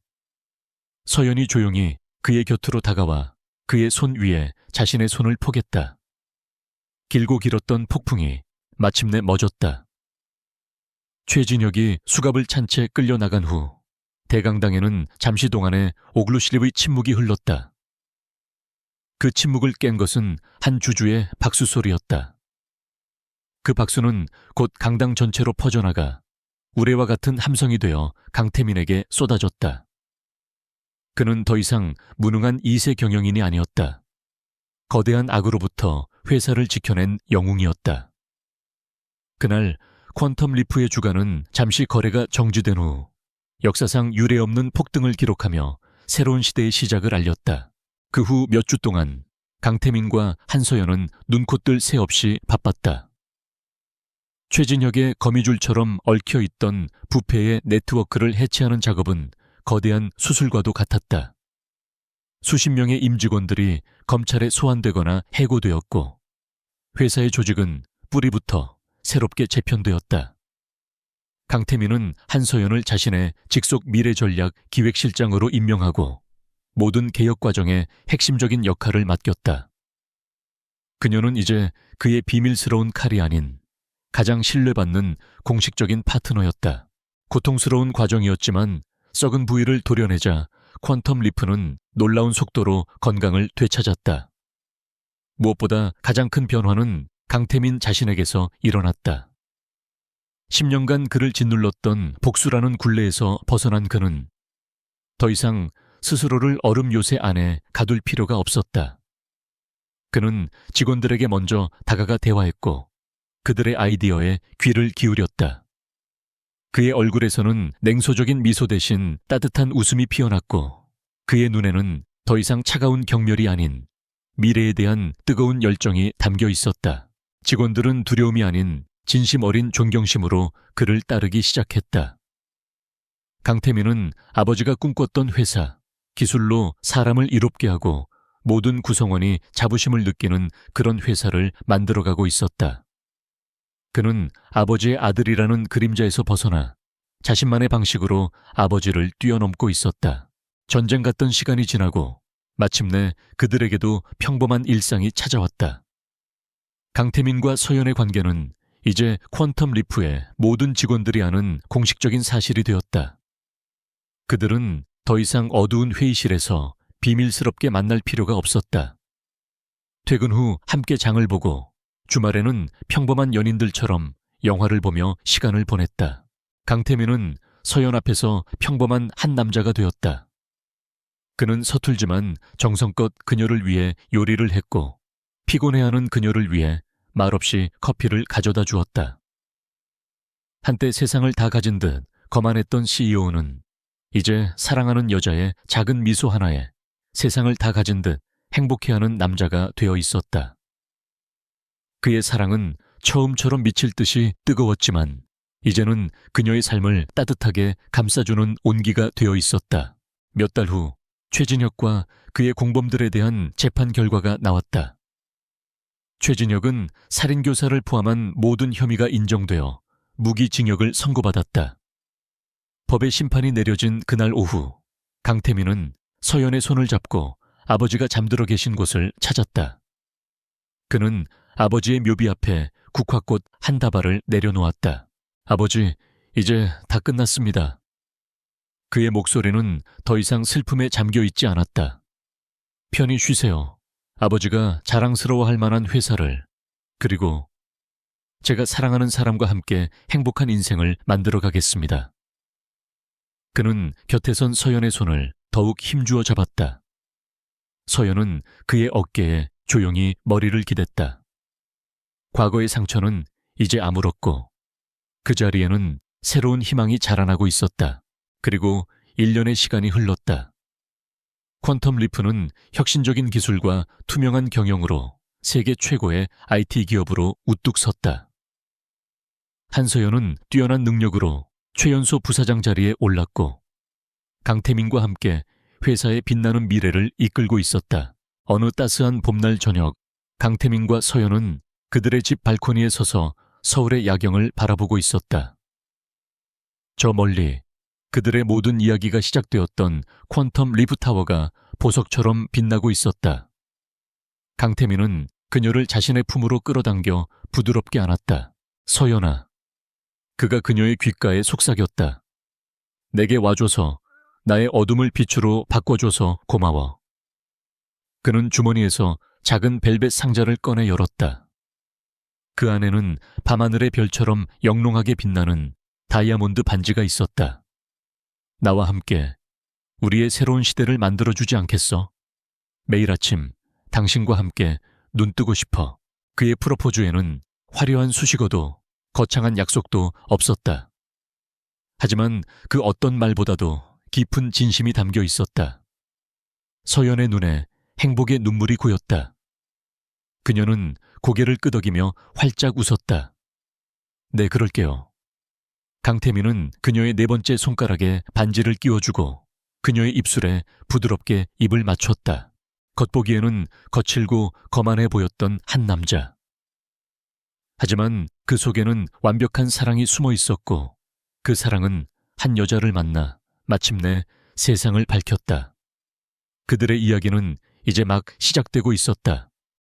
서연이 조용히 그의 곁으로 다가와 그의 손 위에 자신의 손을 포겠다. 길고 길었던 폭풍이 마침내 멎었다. 최진혁이 수갑을 찬 채 끌려나간 후 대강당에는 잠시 동안의 오글루시립의 침묵이 흘렀다. 그 침묵을 깬 것은 한 주주의 박수 소리였다. 그 박수는 곧 강당 전체로 퍼져나가 우레와 같은 함성이 되어 강태민에게 쏟아졌다. 그는 더 이상 무능한 2세 경영인이 아니었다. 거대한 악으로부터 회사를 지켜낸 영웅이었다. 그날 퀀텀 리프의 주가는 잠시 거래가 정지된 후 역사상 유례없는 폭등을 기록하며 새로운 시대의 시작을 알렸다. 그 후 몇 주 동안 강태민과 한서연은 눈코뜰 새 없이 바빴다. 최진혁의 거미줄처럼 얽혀있던 부패의 네트워크를 해체하는 작업은 거대한 수술과도 같았다. 수십 명의 임직원들이 검찰에 소환되거나 해고되었고 회사의 조직은 뿌리부터 새롭게 재편되었다. 강태민은 한서연을 자신의 직속 미래전략 기획실장으로 임명하고 모든 개혁 과정에 핵심적인 역할을 맡겼다. 그녀는 이제 그의 비밀스러운 칼이 아닌 가장 신뢰받는 공식적인 파트너였다. 고통스러운 과정이었지만 썩은 부위를 도려내자 퀀텀 리프는 놀라운 속도로 건강을 되찾았다. 무엇보다 가장 큰 변화는 강태민 자신에게서 일어났다. 10년간 그를 짓눌렀던 복수라는 굴레에서 벗어난 그는 더 이상 스스로를 얼음 요새 안에 가둘 필요가 없었다. 그는 직원들에게 먼저 다가가 대화했고 그들의 아이디어에 귀를 기울였다. 그의 얼굴에서는 냉소적인 미소 대신 따뜻한 웃음이 피어났고 그의 눈에는 더 이상 차가운 경멸이 아닌 미래에 대한 뜨거운 열정이 담겨 있었다. 직원들은 두려움이 아닌 진심 어린 존경심으로 그를 따르기 시작했다. 강태민은 아버지가 꿈꿨던 회사, 기술로 사람을 이롭게 하고 모든 구성원이 자부심을 느끼는 그런 회사를 만들어가고 있었다. 그는 아버지의 아들이라는 그림자에서 벗어나 자신만의 방식으로 아버지를 뛰어넘고 있었다. 전쟁 같던 시간이 지나고 마침내 그들에게도 평범한 일상이 찾아왔다. 강태민과 서연의 관계는 이제 퀀텀 리프의 모든 직원들이 아는 공식적인 사실이 되었다. 그들은 더 이상 어두운 회의실에서 비밀스럽게 만날 필요가 없었다. 퇴근 후 함께 장을 보고 주말에는 평범한 연인들처럼 영화를 보며 시간을 보냈다. 강태민은 서연 앞에서 평범한 한 남자가 되었다. 그는 서툴지만 정성껏 그녀를 위해 요리를 했고 피곤해하는 그녀를 위해 말없이 커피를 가져다 주었다. 한때 세상을 다 가진 듯 거만했던 CEO는 이제 사랑하는 여자의 작은 미소 하나에 세상을 다 가진 듯 행복해하는 남자가 되어 있었다. 그의 사랑은 처음처럼 미칠 듯이 뜨거웠지만 이제는 그녀의 삶을 따뜻하게 감싸주는 온기가 되어 있었다. 몇 달 후 최진혁과 그의 공범들에 대한 재판 결과가 나왔다. 최진혁은 살인교사를 포함한 모든 혐의가 인정되어 무기징역을 선고받았다. 법의 심판이 내려진 그날 오후 강태민은 서연의 손을 잡고 아버지가 잠들어 계신 곳을 찾았다. 그는 아버지의 묘비 앞에 국화꽃 한 다발을 내려놓았다. 아버지, 이제 다 끝났습니다. 그의 목소리는 더 이상 슬픔에 잠겨 있지 않았다. 편히 쉬세요. 아버지가 자랑스러워할 만한 회사를, 그리고 제가 사랑하는 사람과 함께 행복한 인생을 만들어 가겠습니다. 그는 곁에 선 서연의 손을 더욱 힘주어 잡았다. 서연은 그의 어깨에 조용히 머리를 기댔다. 과거의 상처는 이제 아물었고 그 자리에는 새로운 희망이 자라나고 있었다. 그리고 1년의 시간이 흘렀다. 퀀텀 리프는 혁신적인 기술과 투명한 경영으로 세계 최고의 IT 기업으로 우뚝 섰다. 한서연은 뛰어난 능력으로 최연소 부사장 자리에 올랐고 강태민과 함께 회사의 빛나는 미래를 이끌고 있었다. 어느 따스한 봄날 저녁, 강태민과 서연은 그들의 집 발코니에 서서 서울의 야경을 바라보고 있었다. 저 멀리 그들의 모든 이야기가 시작되었던 퀀텀 리프타워가 보석처럼 빛나고 있었다. 강태민은 그녀를 자신의 품으로 끌어당겨 부드럽게 안았다. 서연아. 그가 그녀의 귓가에 속삭였다. 내게 와줘서, 나의 어둠을 빛으로 바꿔줘서 고마워. 그는 주머니에서 작은 벨벳 상자를 꺼내 열었다. 그 안에는 밤하늘의 별처럼 영롱하게 빛나는 다이아몬드 반지가 있었다. 나와 함께 우리의 새로운 시대를 만들어주지 않겠어? 매일 아침 당신과 함께 눈 뜨고 싶어. 그의 프로포즈에는 화려한 수식어도 거창한 약속도 없었다. 하지만 그 어떤 말보다도 깊은 진심이 담겨 있었다. 서연의 눈에 행복의 눈물이 고였다. 그녀는 고개를 끄덕이며 활짝 웃었다. 네, 그럴게요. 강태민은 그녀의 네 번째 손가락에 반지를 끼워주고 그녀의 입술에 부드럽게 입을 맞췄다. 겉보기에는 거칠고 거만해 보였던 한 남자. 하지만 그 속에는 완벽한 사랑이 숨어 있었고 그 사랑은 한 여자를 만나 마침내 세상을 밝혔다. 그들의 이야기는 이제 막 시작되고 있었다.